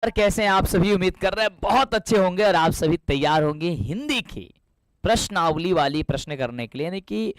और कैसे हैं आप सभी। उम्मीद कर रहे हैं बहुत अच्छे होंगे और आप सभी तैयार होंगे हिंदी की प्रश्नावली वाली प्रश्न करने के लिए, यानी कि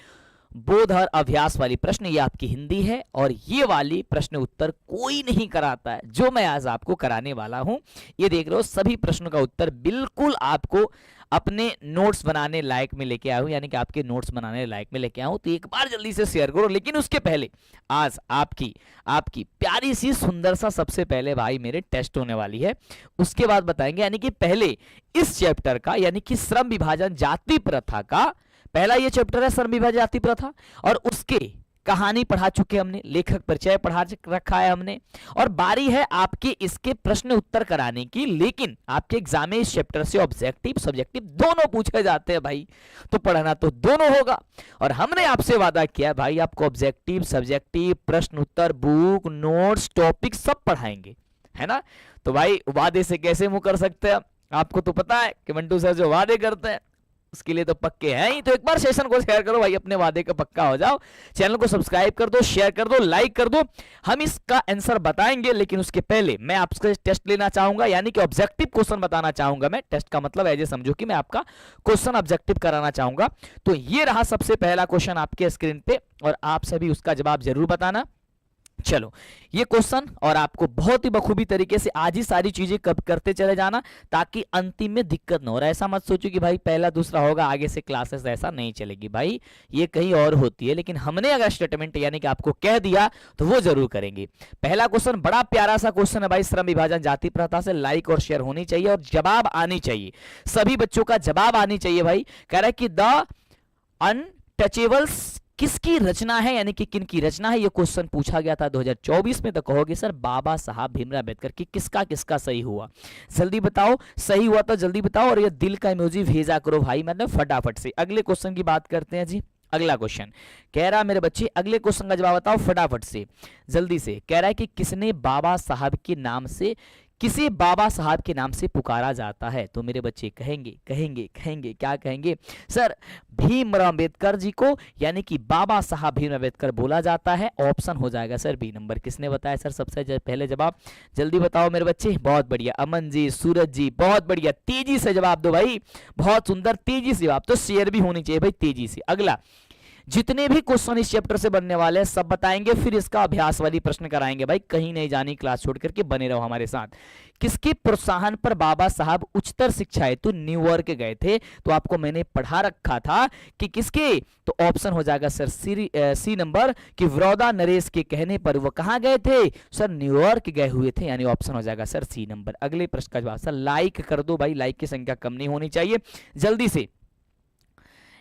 बोध और अभ्यास वाली प्रश्न। ये आपकी हिंदी है और ये वाली प्रश्न उत्तर कोई नहीं कराता है जो मैं आज आपको कराने वाला हूं। ये देख रहे हो, सभी प्रश्नों का उत्तर बिल्कुल आपको अपने नोट्स बनाने लायक में लेके आया हूं, यानी कि आपके नोट्स बनाने लायक में लेके आया हूं। तो एक बार जल्दी से शेयर करो। लेकिन उसके पहले आज आपकी आपकी प्यारी सी सुंदर सा सबसे पहले भाई मेरे टेस्ट होने वाली है, उसके बाद बताएंगे। यानी कि पहले इस चैप्टर का, यानी कि श्रम विभाजन जाति प्रथा का पहला ये चैप्टर है, श्रम विभाजन जाति प्रथा, और उसके कहानी पढ़ा चुके हमने, लेखक परिचय पढ़ा रखा है हमने, और बारी है आपके इसके प्रश्न उत्तर कराने की। लेकिन आपके एग्जाम में इस चैप्टर से ऑब्जेक्टिव सब्जेक्टिव दोनों पूछे जाते हैं भाई, तो पढ़ना तो दोनों होगा। और हमने आपसे वादा किया भाई, आपको ऑब्जेक्टिव सब्जेक्टिव प्रश्न उत्तर बुक नोट्स टॉपिक सब पढ़ाएंगे, है ना। तो भाई वादे से कैसे मुंह कर सकते हैं, आपको तो पता है कि मंटू सर जो वादे करते हैं उसके लिए तो पक्के हैं ही। तो एक बार सेशन को शेयर करो भाई, अपने वादे का पक्का हो जाओ। चैनल को सब्सक्राइब कर दो, शेयर कर दो, लाइक कर दो। हम इसका आंसर बताएंगे, लेकिन उसके पहले मैं आपसे टेस्ट लेना चाहूंगा, यानी कि ऑब्जेक्टिव क्वेश्चन बताना चाहूंगा मैं। टेस्ट का मतलब ऐसे समझो कि मैं आपका क्वेश्चन ऑब्जेक्टिव कराना चाहूंगा। तो ये रहा सबसे पहला क्वेश्चन आपके स्क्रीन पे, और आप सभी उसका जवाब जरूर बताना। चलो ये क्वेश्चन, और आपको बहुत ही बखूबी तरीके से आज ही सारी चीजें कब करते चले जाना, ताकि अंतिम में दिक्कत ना हो। ऐसा मत सोचो कि भाई पहला दूसरा होगा आगे से क्लासेस, ऐसा नहीं चलेगी भाई, ये कहीं और होती है। लेकिन हमने अगर स्टेटमेंट यानी कि आपको कह दिया तो वो जरूर करेंगे। पहला क्वेश्चन बड़ा प्यारा सा क्वेश्चन है भाई, श्रम विभाजन जाति प्रथा से। लाइक और शेयर होनी चाहिए और जवाब आनी चाहिए, सभी बच्चों का जवाब आनी चाहिए भाई। कह रहा है कि द अनटचेबल्स किसकी रचना है, यानी कि किन की रचना है। ये क्वेश्चन पूछा गया था 2024 में। तो कहोगे सर बाबा साहब भीमराव अम्बेडकर की, किसका किसका सही हुआ, जल्दी बताओ। सही हुआ तो जल्दी बताओ, और ये दिल का इमोजी भेजा करो भाई, मतलब फटाफट से। अगले क्वेश्चन की बात करते हैं जी। अगला क्वेश्चन कह रहा मेरे बच्चे, अगले क्वेश्चन का जवाब बताओ फटाफट से, जल्दी से। कह रहा है कि किसने बाबा साहब के नाम से, किसे बाबा साहब के नाम से पुकारा जाता है। तो मेरे बच्चे कहेंगे कहेंगे कहेंगे क्या कहेंगे, सर भीमराव अम्बेडकर जी को, यानी कि बाबा साहब भीमराव अम्बेडकर बोला जाता है। ऑप्शन हो जाएगा सर बी नंबर। किसने बताया सर सबसे पहले जवाब, जल्दी बताओ मेरे बच्चे। बहुत बढ़िया अमन जी, सूरज जी, बहुत बढ़िया, तेजी से जवाब दो भाई, बहुत सुंदर, तेजी से जवाब। तो शेयर भी होनी चाहिए भाई, तेजी से। अगला, जितने भी क्वेश्चन इस चैप्टर से बनने वाले हैं सब बताएंगे, फिर इसका अभ्यास वाली प्रश्न कराएंगे भाई। कहीं नहीं जानी, क्लास छोड़ करके बने रहो हमारे साथ। किसके प्रोत्साहन पर बाबा साहब उच्चतर शिक्षा हेतु न्यूयॉर्क गए थे। तो आपको मैंने पढ़ा रखा था कि किसके, तो ऑप्शन हो जाएगा सर सी नंबर, कि वरोदा नरेश के कहने पर वो कहां गए थे, सर न्यूयॉर्क गए हुए थे, यानी ऑप्शन हो जाएगा सर सी नंबर। अगले प्रश्न का जवाब सर लाइक कर दो भाई, लाइक की संख्या कम नहीं होनी चाहिए, जल्दी से।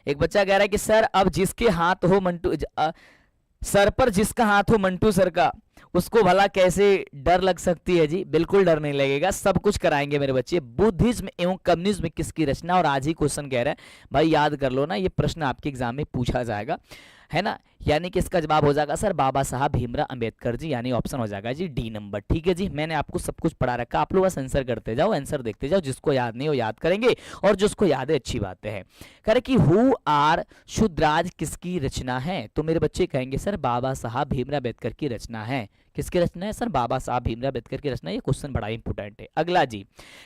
एक बच्चा कह रहा है कि सर अब जिसके हाथ हो मंटू सर पर जिसका हाथ हो मंटू सर का, उसको भला कैसे डर लग सकती है जी। बिल्कुल डर नहीं लगेगा, सब कुछ कराएंगे मेरे बच्चे। बुद्धिज्म एवं कम्युनिज्म किसकी रचना, और आज ही क्वेश्चन कह रहा है भाई, याद कर लो ना, ये प्रश्न आपके एग्जाम में पूछा जाएगा, है ना। यानी कि इसका जवाब हो जाएगा सर बाबा साहब भीमराव अम्बेडकर जी, यानी ऑप्शन हो जाएगा जी डी नंबर। ठीक है जी, मैंने आपको सब कुछ पढ़ा रखा, आप लोग बस आंसर करते जाओ, आंसर देखते जाओ। जिसको याद नहीं हो याद करेंगे, और जिसको याद है अच्छी बात है। कह रहे कि हु आर शुद्राज किसकी रचना है। तो मेरे बच्चे कहेंगे सर बाबा साहब भीमराव अम्बेडकर की रचना है। किसकी रचना है सर, बाबा साहब भीमराव अम्बेडकर की रचना। ये क्वेश्चन बड़ा इंपॉर्टेंट है। अगला जी,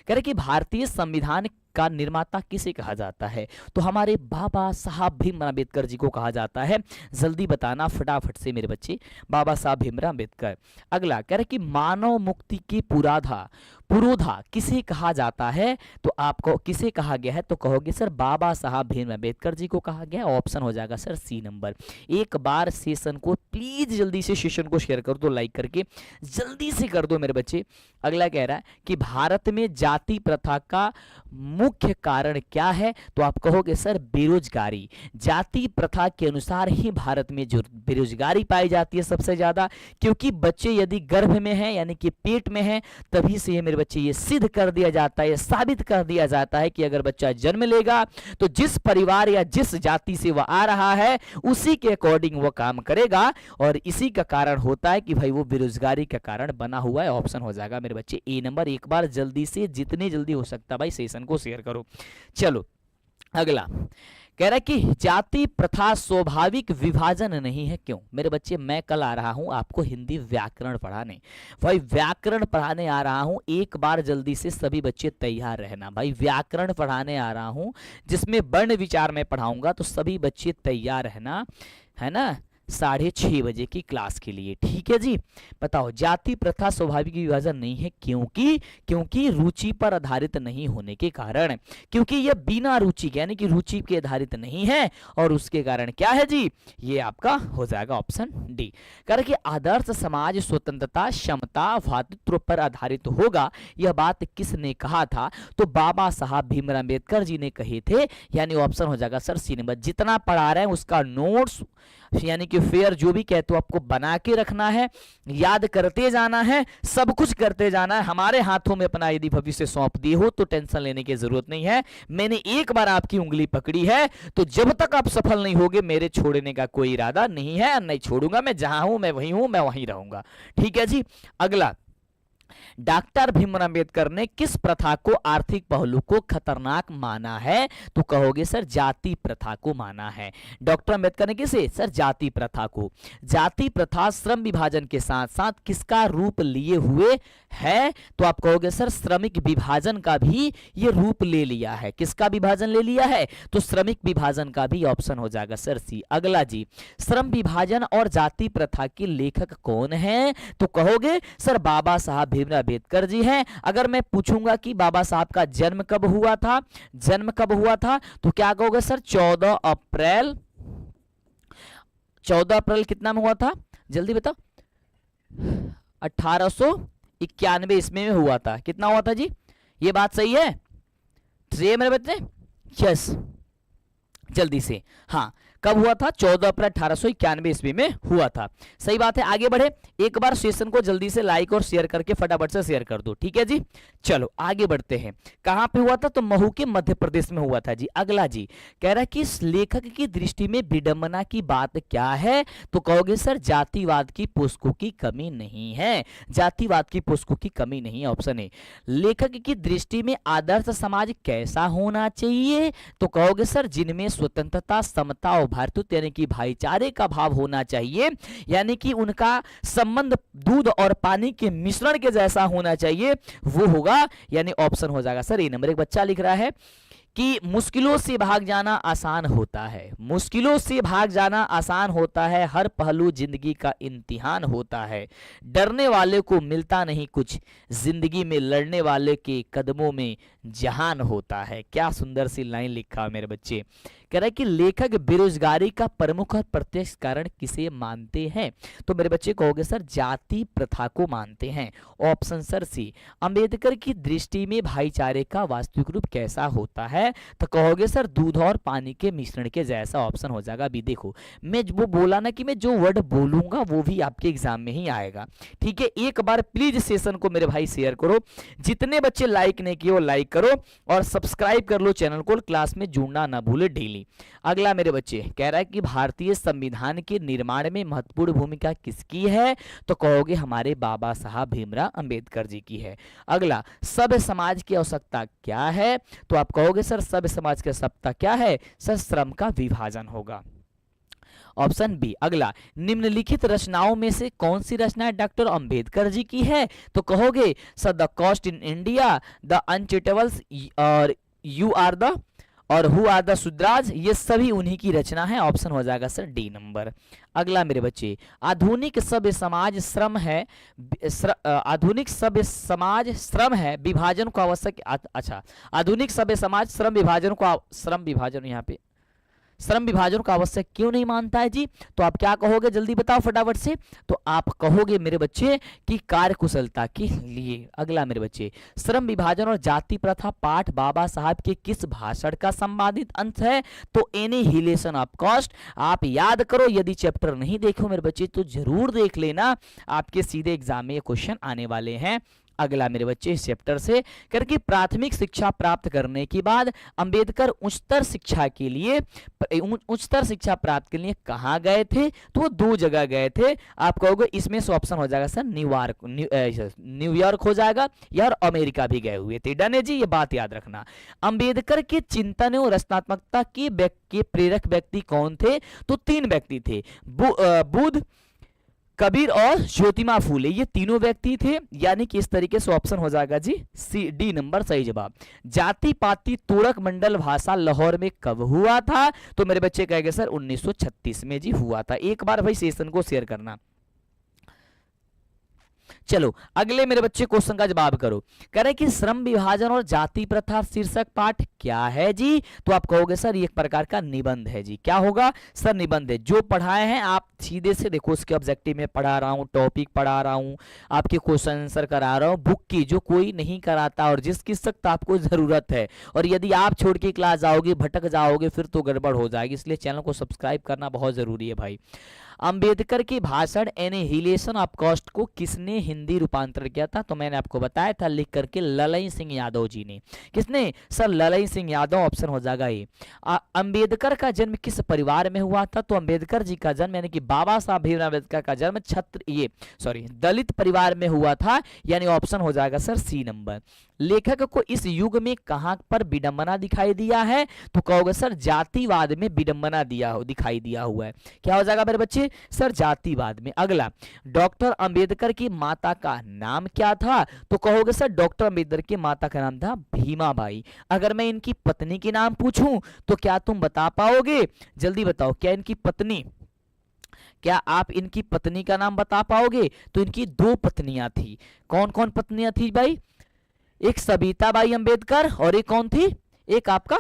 कह रहे कि भारतीय संविधान का निर्माता किसे कहा जाता है। तो हमारे बाबा साहब भीमराव अम्बेडकर जी को कहा जाता है। जल्दी बताना फटाफट से मेरे बच्चे, बाबा साहब भीमराव अम्बेडकर। अगला कह रहे कि मानव मुक्ति की पुरोधा किसे कहा जाता है। तो आपको किसे कहा गया है, तो कहोगे सर बाबा साहब भीमराव अम्बेडकर जी को कहा गया। ऑप्शन हो जाएगा सर सी नंबर। एक बार सेशन को प्लीज जल्दी से सेशन को शेयर कर दो, लाइक करके जल्दी से कर दो मेरे बच्चे। अगला कह रहा है कि भारत में जाति प्रथा का मुख्य कारण क्या है। तो आप कहोगे सर बेरोजगारी। जाति प्रथा के अनुसार ही भारत में जो बेरोजगारी पाई जाती है सबसे ज्यादा, क्योंकि बच्चे यदि गर्भ में हैं, यानी कि पेट में हैं, तभी से मेरे बच्चे ये सिद्ध कर दिया जाता है, साबित कर दिया जाता है कि अगर बच्चा जन्म लेगा तो जिस परिवार या जिस जाति से वह आ रहा है उसी के अकॉर्डिंग वो काम करेगा, और इसी का कारण होता है कि भाई वो बेरोजगारी का कारण बना हुआ है। ऑप्शन हो जाएगा मेरे बच्चे ए नंबर। एक बार जल्दी से, जितनी जल्दी हो सकता है भाई सेशन को शेयर करो। चलो अगला, कह रहा है कि जाति प्रथा स्वाभाविक विभाजन नहीं है। क्यों मेरे बच्चे, मैं कल आ रहा हूं आपको हिंदी व्याकरण पढ़ाने, भाई व्याकरण पढ़ाने आ रहा हूं। एक बार जल्दी से सभी बच्चे तैयार रहना, भाई व्याकरण पढ़ाने आ रहा हूं जिसमें वर्ण विचार में पढ़ाऊंगा, तो सभी बच्चे तैयार रहना, है ना, 6:30 बजे की क्लास के लिए, ठीक है जी। बताओ, जाति प्रथा स्वाभाविक विभाजन नहीं है क्योंकि रुचि पर आधारित नहीं होने के कारण, क्योंकि यह बिना रुचि के यानी कि रुचि के आधारित नहीं है, और उसके कारण क्या है जी, ये आपका हो जाएगा ऑप्शन डी। कारण कि आदर्श समाज स्वतंत्रता, क्षमता, भातृत्व पर आधारित होगा, यह बात किसने कहा था, तो बाबा साहब भीमराव अम्बेडकर जी ने कहे थे, यानी ऑप्शन हो जाएगा सर सी नंबर। जितना पढ़ा रहे हैं उसका नोट्स यानी कि फेयर जो भी कहते हो आपको बना के रखना है, याद करते जाना है, सब कुछ करते जाना है। हमारे हाथों में अपना यदि भविष्य सौंप दिए हो तो टेंशन लेने की जरूरत नहीं है। मैंने एक बार आपकी उंगली पकड़ी है, तो जब तक आप सफल नहीं होगे मेरे छोड़ने का कोई इरादा नहीं है, नहीं छोड़ूंगा। मैं जहां हूं मैं वहीं हूं, मैं वहीं रहूंगा, ठीक है जी। अगला, डॉक्टर भीमराव अंबेडकर ने किस प्रथा को, आर्थिक पहलू को खतरनाक माना है, तो कहोगे सर जाति प्रथा को माना है। डॉक्टर अंबेडकर ने किसे, सर जाति प्रथा को। जाति प्रथा श्रम विभाजन के साथ साथ किसका रूप लिए हुए है, तो आप कहोगे सर श्रमिक विभाजन का भी ये रूप ले लिया है। किसका विभाजन ले लिया है, तो श्रमिक विभाजन का भी, ऑप्शन हो जाएगा सर सी। अगला जी, श्रम विभाजन और जाति प्रथा के लेखक कौन है, तो कहोगे सर बाबा साहब भीमराव अम्बेडकर जी हैं। अगर मैं पूछूंगा कि बाबा साहब का जन्म कब हुआ था, तो क्या कहोगे सर 14 अप्रैल 14 अप्रैल कितना में हुआ था, जल्दी बताओ, 1891 ईस्वी में हुआ था। कितना हुआ था जी, ये बात सही है, ये मेरे बच्चे, यस, जल्दी से, हाँ कब हुआ था, 14 अप्रैल 1891 ईस्वी में हुआ था। सही बात है। आगे बढ़े, एक बार सेशन को जल्दी से लाइक और शेयर करके फटाफट से शेयर कर दो, ठीक है जी। चलो आगे बढ़ते हैं, कहां पे हुआ था, तो महू के मध्य प्रदेश में हुआ था जी। अगला जी, कह रहा है कि इस लेखक की दृष्टि में विडंबना की बात क्या है, तो कहोगे सर जातिवाद की पुस्तकों की कमी नहीं है, जातिवाद की पुस्तकों की कमी नहीं है, ऑप्शन ए। लेखक की दृष्टि में आदर्श समाज कैसा होना चाहिए, तो कहोगे सर जिनमें स्वतंत्रता, समता और भातृत्व यानी कि भाईचारे का भाव होना चाहिए, यानी कि उनका संबंध दूध और पानी के मिश्रण के जैसा होना चाहिए, वो होगा, यानी ऑप्शन हो जाएगा सर ए नंबर। एक बच्चा लिख रहा है कि मुश्किलों से भाग जाना आसान होता है, मुश्किलों से भाग जाना आसान होता है, हर पहलू जिंदगी का इम्तिहान होता है, डरने वाले को मिलता नहीं कुछ, जिंदगी में लड़ने वाले के कदमों में जहान होता है। क्या सुंदर सी लाइन लिखा मेरे बच्चे। कह रहा है कि लेखक बेरोजगारी का प्रमुख और प्रत्यक्ष कारण किसे मानते हैं, तो मेरे बच्चे कहोगे सर जाति प्रथा को मानते हैं, ऑप्शन सर सी। अंबेडकर की दृष्टि में भाईचारे का वास्तविक रूप कैसा होता है, तो कहोगे सर दूध और पानी के मिश्रण के जैसा, ऑप्शन हो जाएगा बी। देखो मैं वो बोला ना कि मैं जो वर्ड बोलूंगा वो भी आपके एग्जाम में ही आएगा, ठीक है। एक बार प्लीज सेशन को मेरे भाई शेयर करो, जितने बच्चे लाइक नहीं किए वो लाइक करो और सब्सक्राइब कर लो चैनल को, क्लास में जुड़ना ना भूले डेली। अगला मेरे बच्चे कह रहा है कि भारतीय संविधान के निर्माण में महत्वपूर्ण भूमिका किसकी है, तो कहोगे हमारे बाबा साहब भीमराव अंबेडकर जी की है। अगला, सभ्य समाज की आवश्यकता क्या है, तो आप कहोगे सर सभ्य समाज की आवश्यकता क्या है, सर श्रम का विभाजन होगा, ऑप्शन बी। अगला, निम्नलिखित रचनाओं में से कौन सी रचना डॉक्टर अंबेडकर जी की है, तो कहोगे sir the caste in India, the untouchables और यू आर द और हु आर द सुद्राज, ये सभी उन्हीं की रचना है, ऑप्शन हो जाएगा सर डी नंबर। अगला मेरे बच्चे, आधुनिक सभ्य समाज श्रम है, आधुनिक सभ्य समाज श्रम है विभाजन को आवश्यक, अच्छा आधुनिक सभ्य समाज श्रम विभाजन यहाँ पे श्रम विभाजन को आवश्यक क्यों नहीं मानता है जी, तो आप क्या कहोगे जल्दी बताओ फटाफट से, तो आप कहोगे मेरे बच्चे कि कार्यकुशलता के लिए। अगला मेरे बच्चे, श्रम विभाजन और जाति प्रथा पाठ बाबा साहब के किस भाषण का संपादित अंश है, तो एनिहिलेशन ऑफ कास्ट। आप याद करो, यदि चैप्टर नहीं देखो मेरे बच्चे तो जरूर देख लेना, आपके सीधे एग्जाम में ये क्वेश्चन आने वाले हैं। अगला मेरे बच्चे इस चैप्टर से करके प्राथमिक शिक्षा प्राप्त करने के बाद अंबेडकर उच्चतर शिक्षा के लिए उच्चतर शिक्षा प्राप्त के लिए कहाँ गए थे? तो वो 2 जगह गए थे। आप कहोगे इसमें से ऑप्शन हो जाएगा सर न्यूयॉर्क हो जाएगा, या और अमेरिका भी गए हुए थे। डन है जी, ये बात याद रखना। अंबेडकर के चिंतन और रचनात्मकता के प्रेरक व्यक्ति कौन थे? तो 3 व्यक्ति थे, बुद्ध, कबीर और ज्योतिबा फूले, ये तीनों व्यक्ति थे। यानी कि इस तरीके से ऑप्शन हो जाएगा जी सी, डी नंबर सही जवाब। जाति पाति तोड़क मंडल भाषा लाहौर में कब हुआ था? तो मेरे बच्चे कहेंगे सर 1936 में जी हुआ था। एक बार भाई सेशन को शेयर करना। चलो अगले मेरे बच्चे क्वेश्चन का जवाब करो। कह रहे कि श्रम विभाजन और जाति प्रथा शीर्षक पाठ क्या है जी? तो आप कहोगे सर ये एक प्रकार का निबंध है जी। क्या होगा सर? निबंध है। जो पढ़ाए हैं आप सीधे से देखो, उसके ऑब्जेक्टिव में पढ़ा रहा हूँ, टॉपिक पढ़ा रहा हूँ, आपके क्वेश्चन आंसर करा रहा हूँ, बुक की जो कोई नहीं कराता और जिसकी सख्त आपको जरूरत है। और यदि आप छोड़ के क्लास जाओगे, भटक जाओगे, फिर तो गड़बड़ हो जाएगी। इसलिए चैनल को सब्सक्राइब करना बहुत जरूरी है भाई। अंबेडकर के भाषण एनिहिलेशन ऑफ कास्ट को किसने हिंदी रूपांतरण किया था? तो मैंने आपको बताया था लिख करके, ललई सिंह यादव जी ने। किसने सर? ललई सिंह यादव, ऑप्शन हो जाएगा ये। अंबेडकर का जन्म किस परिवार में हुआ था? तो अंबेडकर जी का जन्म यानी कि बाबा साहब भीमराव अम्बेडकर का जन्म दलित परिवार में हुआ था, यानी ऑप्शन हो जाएगा सर सी नंबर। लेखक को इस युग में कहां पर विडंबना दिखाई दिया है? तो कहोगे सर जातिवाद में विडंबना दिखाई दिया हुआ है। क्या हो जाएगा मेरे बच्चे? सर जातिवाद में। अगला, डॉक्टर अंबेडकर की माता का नाम क्या था? तो कहोगे सर डॉक्टर अंबेडकर की माता का नाम था भीमाबाई। अगर मैं इनकी पत्नी के नाम पूछूं तो क्या तुम बता पाओगे? जल्दी बताओ, क्या आप इनकी पत्नी का नाम बता पाओगे? तो इनकी 2 पत्नियां थी। कौन कौन पत्नियां थी भाई? एक सविताबाई अंबेडकर और एक कौन थी? एक आपका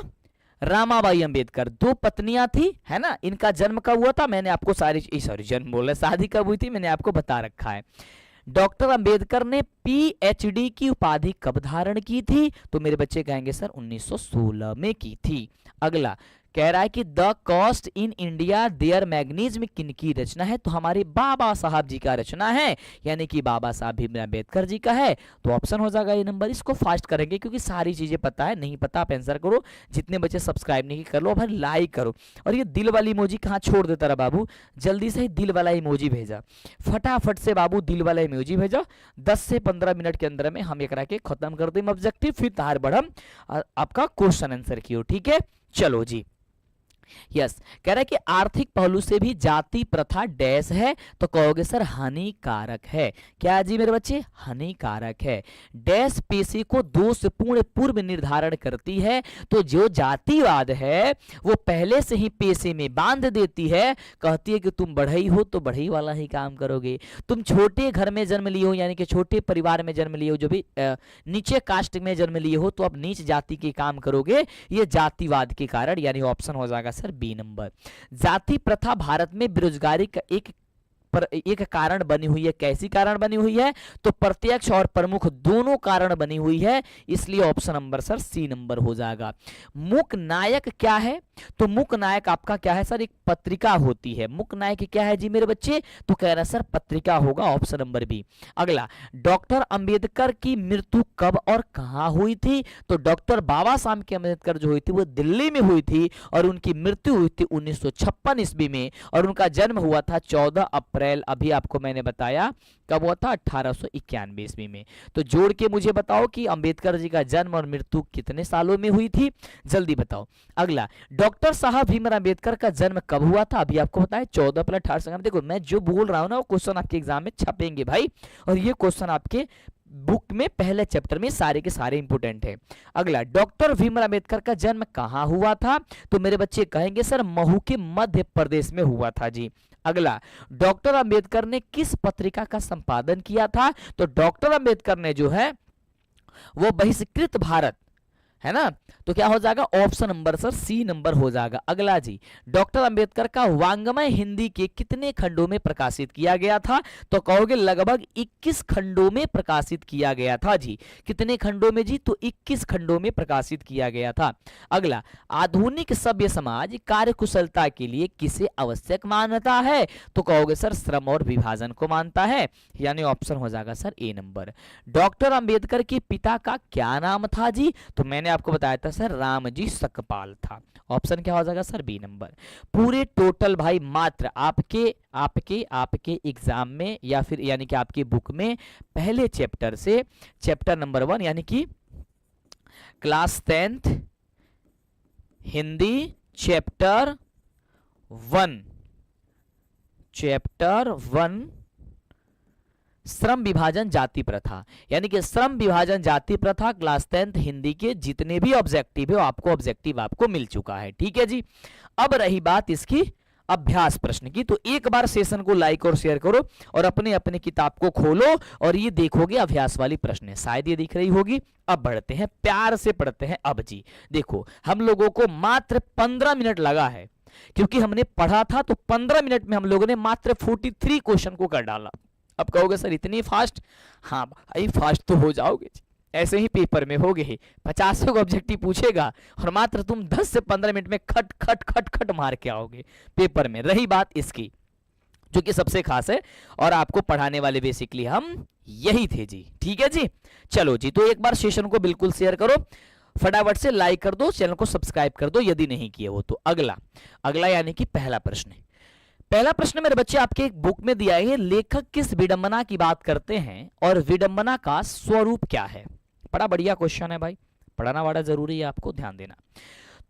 रामाबाई अंबेडकर। 2 पत्नियां थी, है ना। इनका जन्म कब हुआ था? मैंने आपको जन्म बोला, शादी कब हुई थी मैंने आपको बता रखा है। डॉक्टर अंबेडकर ने पीएचडी की उपाधि कब धारण की थी? तो मेरे बच्चे कहेंगे सर 1916 में की थी। अगला कह रहा है कि the caste in India their mechanism किनकी रचना है? तो हमारे बाबा साहब जी का रचना है, यानी कि बाबा साहब भीमराव अम्बेडकर जी का है। तो ऑप्शन हो जाएगा ये नंबर। इसको फास्ट करेंगे क्योंकि सारी चीजें पता है, नहीं पता आप आंसर करो। जितने बच्चे सब्सक्राइब नहीं कर लो, भाई लाइक करो। और ये दिल वाली इमोजी कहाँ छोड़ देता रहा बाबू? जल्दी से दिल वाला इमोजी भेजा, फटाफट से बाबू दिल वाला इमोजी भेजा। 10 से 15 मिनट के अंदर में हम एक के खत्म कर दें ऑब्जेक्टिव, फिर तार बढ़म आपका क्वेश्चन आंसर की हो। ठीक है, चलो जी। यस, कह रहा है कि आर्थिक पहलू से भी जाति प्रथा डैश है? तो कहोगे सर हानिकारक है। क्या जी मेरे बच्चे? हानिकारक है। डैश पेशे को दोषपूर्ण पूर्व निर्धारण करती है। तो जो जातिवाद है वो पहले से ही पेशे में बांध देती है। कहती है कि तुम बढ़ई हो तो बढ़ई वाला ही काम करोगे, तुम छोटे घर में जन्म लिए हो यानी कि छोटे परिवार में जन्म लिए हो, जो भी नीचे कास्ट में जन्म लिए हो तो अब नीच जाति के काम करोगे। ये जातिवाद के कारण, यानी ऑप्शन हो जाएगा सर बी नंबर। जाति प्रथा भारत में बेरोजगारी का एक कारण बनी हुई है। कैसी कारण बनी हुई है? तो प्रत्यक्ष और प्रमुख दोनों कारण बनी हुई है, इसलिए option number sir C number हो जाएगा। मूक नायक क्या है? तो मूक नायक आपका क्या है सर? एक पत्रिका होती है। मूक नायक क्या है जी मेरे बच्चे? तो कह रहा है सर पत्रिका होगा, ऑप्शन नंबर बी। अगला, डॉक्टर अंबेडकर की मृत्यु कब और कहां हुई थी? तो डॉक्टर बाबा साहब के अंबेडकर जो हुई थी वो दिल्ली में हुई थी और उनकी मृत्यु हुई थी 1956 ईस्वी में, और उनका जन्म हुआ था 14 अप्रैल, अभी आपको मैंने बताया कब हुआ था, 1891 ईस्वी में। तो जोड़ के मुझे बताओ कि अंबेडकर जी का जन्म और मृत्यु कितने सालों में हुई थी, जल्दी बताओ। अगला, डॉक्टर साहब भीमराव अम्बेडकर का जन्म कब हुआ था? अभी आपको बताया 14 अप्रैल 1891। देखो मैं जो बोल रहा हूं ना वो क्वेश्चन आपके एग्जाम में छपेंगे भाई, और ये क्वेश्चन आपके बुक में पहले चैप्टर में सारे के सारे इंपोर्टेंट है। अगला, डॉक्टर भीमराव अम्बेडकर का जन्म कहां हुआ था? तो मेरे बच्चे कहेंगे सर महू के मध्य प्रदेश में हुआ था जी। अगला, डॉक्टर अंबेडकर ने किस पत्रिका का संपादन किया था? तो डॉक्टर अंबेडकर ने जो है वो बहिष्कृत भारत, है ना। तो क्या हो जाएगा option number sir C number हो जाएगा। अगला जी, डॉक्टर अंबेडकर का वांग्मय हिंदी के कितने खंडों में प्रकाशित किया गया था? तो कहोगे लगभग 21 खंडों में प्रकाशित किया गया था जी। कितने खंडों में जी? तो 21 खंडों में प्रकाशित किया गया था। अगला, आधुनिक सभ्य समाज कार्यकुशलता के लिए किसे आवश्यक मानता है? तो कहोगे सर श्रम और विभाजन को मानता है, यानी ऑप्शन हो जाएगा सर ए नंबर। डॉक्टर अंबेडकर के पिता का क्या नाम था जी? तो मैंने आपको बताया था सर रामजी सकपाल था। ऑप्शन क्या हो जाएगा सर बी नंबर। पूरे टोटल भाई मात्र आपके आपके आपके एग्जाम में या फिर यानी कि आपके बुक में पहले चैप्टर से चैप्टर नंबर 1 यानी कि क्लास 10th हिंदी चैप्टर 1 श्रम विभाजन जाति प्रथा, यानी कि श्रम विभाजन जाति प्रथा क्लास 10th हिंदी के जितने भी ऑब्जेक्टिव है आपको ऑब्जेक्टिव आपको मिल चुका है। ठीक है जी। अब रही बात इसकी अभ्यास प्रश्न की, तो एक बार सेशन को लाइक और शेयर करो और अपने अपने किताब को खोलो और ये देखोगे अभ्यास वाली प्रश्न है, शायद ये दिख रही होगी। अब बढ़ते हैं, प्यार से पढ़ते हैं। अब जी देखो, हम लोगों को मात्र 15 मिनट लगा है, क्योंकि हमने पढ़ा था तो 15 मिनट में हम लोगों ने मात्र 43 क्वेश्चन को कर डाला। अब कहोगे सर इतनी फास्ट? हाँ भाई फास्ट तो हो जाओगे, ऐसे ही पेपर में होगे ही 50 का ऑब्जेक्टिव पूछेगा और मात्र तुम 10 से 15 मिनट में खट खट खट खट मार के आओगे पेपर में। रही बात इसकी जो कि सबसे खास है और आपको पढ़ाने वाले बेसिकली हम यही थे जी। ठीक है जी, चलो जी, तो एक बार सेशन को बिल्कुल शेयर करो, फटाफट से लाइक कर दो, चैनल को सब्सक्राइब कर दो यदि नहीं किए हो तो। अगला यानी कि पहला प्रश्न मेरे बच्चे आपके एक बुक में दिया है, लेखक किस विडंबना की बात करते हैं और विडंबना का स्वरूप क्या है? बड़ा बढ़िया क्वेश्चन है भाई, पढ़ाना बड़ा जरूरी है, आपको ध्यान देना।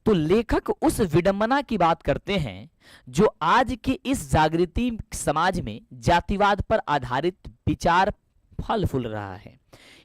तो लेखक उस विडंबना की बात करते हैं जो आज के इस जागृति समाज में जातिवाद पर आधारित विचार फल फूल रहा है।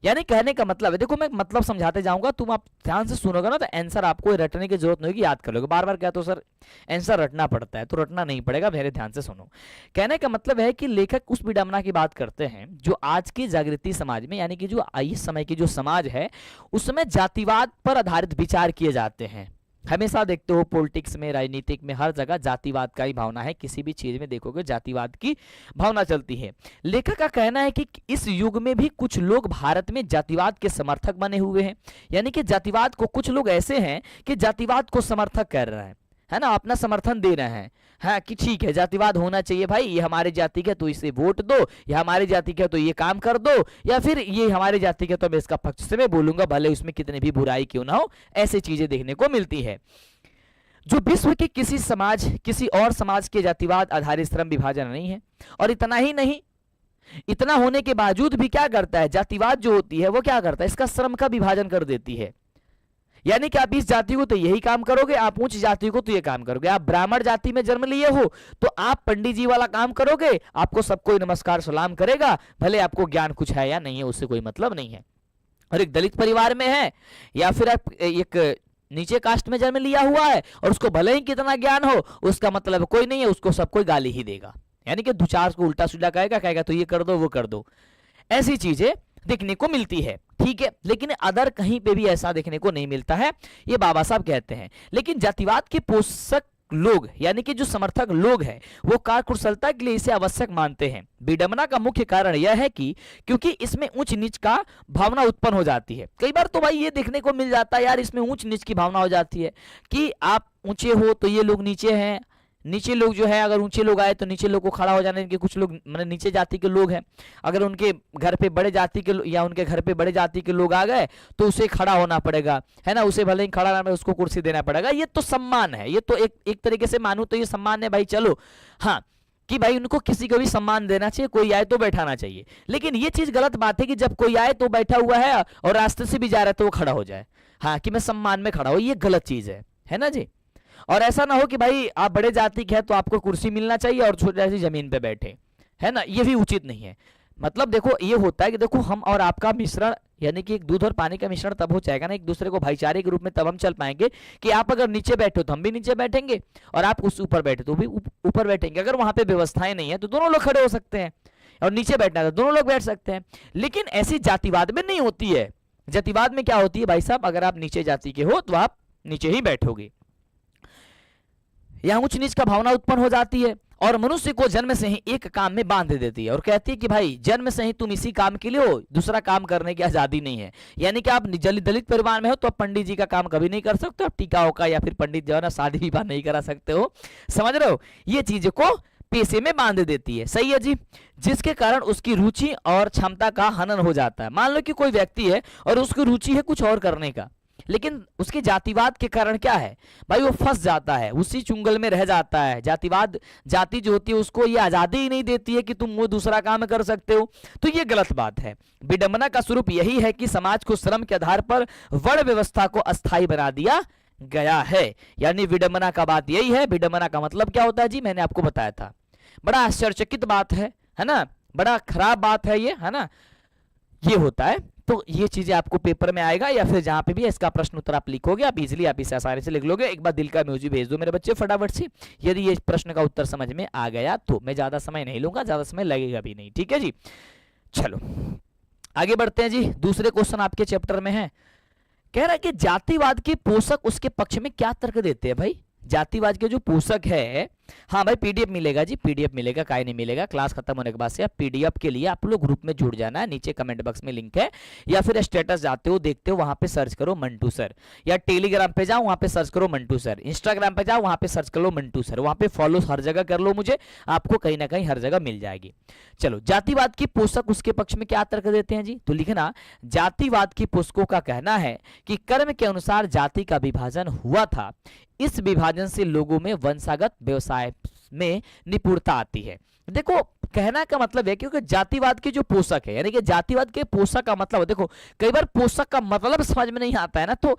यानी कहने का मतलब है, देखो मैं मतलब समझाते जाऊंगा, तुम आप ध्यान से सुनोगे ना तो आंसर आपको रटने की जरूरत नहीं होगी, याद कर लोगे। बार बार क्या तो सर आंसर रटना पड़ता है, तो रटना नहीं पड़ेगा, मेरे ध्यान से सुनो। कहने का मतलब है कि लेखक उस विडंबना की बात करते हैं जो आज की जागृति समाज में, यानी कि जो इस समय की जो समाज है उसमें जातिवाद पर आधारित विचार किए जाते हैं। हमेशा देखते हो पॉलिटिक्स में, राजनीतिक में, हर जगह जातिवाद का ही भावना है, किसी भी चीज में देखोगे जातिवाद की भावना चलती है। लेखक का कहना है कि इस युग में भी कुछ लोग भारत में जातिवाद के समर्थक बने हुए हैं, यानी कि जातिवाद को कुछ लोग ऐसे हैं कि जातिवाद को समर्थक कर रहे हैं, है ना, अपना समर्थन दे रहे हैं, हाँ कि ठीक है जातिवाद होना चाहिए भाई, ये हमारे जाति का तो इसे वोट दो, या हमारे जाति का तो ये काम कर दो, या फिर ये हमारे जाति का तो मैं इसका पक्ष से मैं बोलूंगा भले उसमें कितनी भी बुराई क्यों ना हो। ऐसी चीजें देखने को मिलती है। जो विश्व के किसी और समाज के जातिवाद आधारित श्रम विभाजन नहीं है। और इतना ही नहीं, इतना होने के बावजूद भी क्या करता है, जातिवाद जो होती है वो क्या करता है, इसका श्रम का विभाजन कर देती है। यानी कि आप इस जाति को तो यही काम करोगे, आप उच्च जाति को तो ये काम करोगे। आप ब्राह्मण जाति में जन्म लिए हो तो आप पंडित जी वाला काम करोगे, आपको सब कोई नमस्कार सलाम करेगा, भले आपको ज्ञान कुछ है या नहीं है उससे कोई मतलब नहीं है। और एक दलित परिवार में है या फिर आप एक नीचे कास्ट में जन्म लिया हुआ है और उसको भले ही कितना ज्ञान हो उसका मतलब कोई नहीं है, उसको सब कोई गाली ही देगा, यानी कि दो चार को उल्टा सीधा कहेगा तो ये कर दो वो कर दो, ऐसी चीजें देखने को मिलती है। ठीक है, लेकिन अदर कहीं पे भी ऐसा देखने को नहीं मिलता है, ये बाबा साहब कहते हैं। लेकिन जातिवाद के पोषक लोग यानी कि जो समर्थक लोग हैं वो कार्यकुशलता के लिए इसे आवश्यक मानते हैं। विडंबना का मुख्य कारण यह है कि क्योंकि इसमें ऊंच नीच का भावना उत्पन्न हो जाती है। कई बार तो भाई ये देखने को मिल जाता है यार, इसमें ऊंच नीच की भावना हो जाती है कि आप ऊंचे हो तो ये लोग नीचे हैं, नीचे लोग जो है अगर ऊंचे लोग आए तो नीचे लोग को खड़ा हो जाने के, कुछ लोग मतलब नीचे जाति के लोग हैं, अगर उनके घर पे बड़े जाति के या उनके घर पे बड़े जाति के लोग आ गए तो उसे खड़ा होना पड़ेगा, है ना, उसे भले ही खड़ा रहना, उसको कुर्सी देना पड़ेगा। ये तो सम्मान है, ये तो एक तरीके से मानूं तो ये सम्मान है भाई। चलो हाँ कि भाई उनको किसी को भी सम्मान देना चाहिए, कोई आए तो बैठाना चाहिए। लेकिन ये चीज गलत बात है कि जब कोई आए तो बैठा हुआ है और रास्ते से भी जा रहा है तो वो खड़ा हो जाए, हाँ कि मैं सम्मान में खड़ा हूं, ये गलत चीज है ना जी। और ऐसा ना हो कि भाई आप बड़े जाति के हैं तो आपको कुर्सी मिलना चाहिए और छोटी सी जमीन पे बैठे, है ना, ये भी उचित नहीं है। मतलब देखो ये होता है कि देखो हम और आपका मिश्रण यानी कि एक दूध और पानी का मिश्रण तब हो जाएगा ना एक दूसरे को भाईचारे के रूप में, तब हम चल पाएंगे कि आप अगर नीचे बैठे हो तो हम भी नीचे बैठेंगे और आप उस ऊपर बैठे तो भी ऊपर बैठेंगे। अगर वहां पे व्यवस्थाएं नहीं है तो दोनों लोग खड़े हो सकते हैं और नीचे बैठना है तो दोनों लोग बैठ सकते हैं। लेकिन ऐसी जातिवाद में नहीं होती है, जातिवाद में क्या होती है भाई साहब, अगर आप नीचे जाति के हो तो आप नीचे ही बैठोगे, यहां उच्च नीच का भावना उत्पन्न हो जाती है और मनुष्य को जन्म से ही एक काम में बांध देती है और कहती है कि भाई जन्म से ही तुम इसी काम के लिए हो, दूसरा काम करने की आजादी नहीं है। यानी कि आप दलित परिवार में हो तो आप पंडित जी का काम कभी नहीं कर सकते, आप टीका होका या फिर पंडित जो है ना शादी विवाह नहीं करा सकते हो, समझ रहे हो, ये चीजों को पेशे में बांध देती है, सही है जी, जिसके कारण उसकी रुचि और क्षमता का हनन हो जाता है। मान लो कि कोई व्यक्ति है और उसकी रुचि है कुछ और करने का, लेकिन उसके जातिवाद के कारण क्या है भाई, वो फंस जाता है, उसी चुंगल में रह जाता है। जातिवाद, जाति जो होती है उसको ये आजादी ही नहीं देती है कि तुम वो दूसरा काम कर सकते हो, तो ये गलत बात है। विडंबना का स्वरूप यही है कि समाज को श्रम के आधार पर वर्ण व्यवस्था को अस्थायी बना दिया गया है। यानी विडंबना का बात यही है। विडंबना का मतलब क्या होता है जी, मैंने आपको बताया था, बड़ा आश्चर्यचकित बात है ना, बड़ा खराब बात है ये, है ना, ये होता है। तो ये चीजें आपको पेपर में आएगा या फिर जहां पे भी इसका प्रश्न उत्तर आप लिखोगे, आप इजीली आप इसे आसानी से लिख लोगे। एक बार दिल का इमोजी भेज दो मेरे बच्चे फटाफट से, यदि ये प्रश्न का उत्तर समझ में आ गया तो। मैं ज्यादा समय नहीं लूंगा, ज्यादा समय लगेगा भी नहीं, ठीक है जी। चलो आगे बढ़ते हैं जी, दूसरे क्वेश्चन आपके चैप्टर में है, कह रहा है कि जातिवाद के पोषक उसके पक्ष में क्या तर्क देते हैं भाई। जातिवाद के जो पोषक है, हाँ भाई पीडीएफ मिलेगा जी, पीडीएफ मिलेगा, काहे नहीं मिलेगा, क्लास खत्म होने के बाद से आप पीडीएफ के लिए आप लोग ग्रुप में जुड़ जाना है, नीचे कमेंट बॉक्स में लिंक है, या फिर स्टेटस जाते हो देखते हो वहां पे सर्च करो मंटू सर, या टेलीग्राम पे जाओ वहां पे सर्च करो मंटू सर, इंस्टाग्राम पे जाओ वहां पे सर्च कर लो मंटू सर, वहां पे फॉलो हर जगह कर लो मुझे, आपको कहीं ना कहीं हर जगह मिल जाएगी। चलो जातिवाद की पोषक उसके पक्ष में क्या तर्क देते हैं जी, तो लिखना, जातिवाद की पोषकों का कहना है कि कर्म के अनुसार जाति का विभाजन हुआ था, इस विभाजन से लोगों में वंशागत व्यवसाय में निपुणता आती है। देखो कहना का मतलब है क्योंकि जातिवाद के जो पोषक है, यानी कि जातिवाद के पोषक का मतलब, देखो कई बार पोषक का मतलब समझ में नहीं आता है ना, तो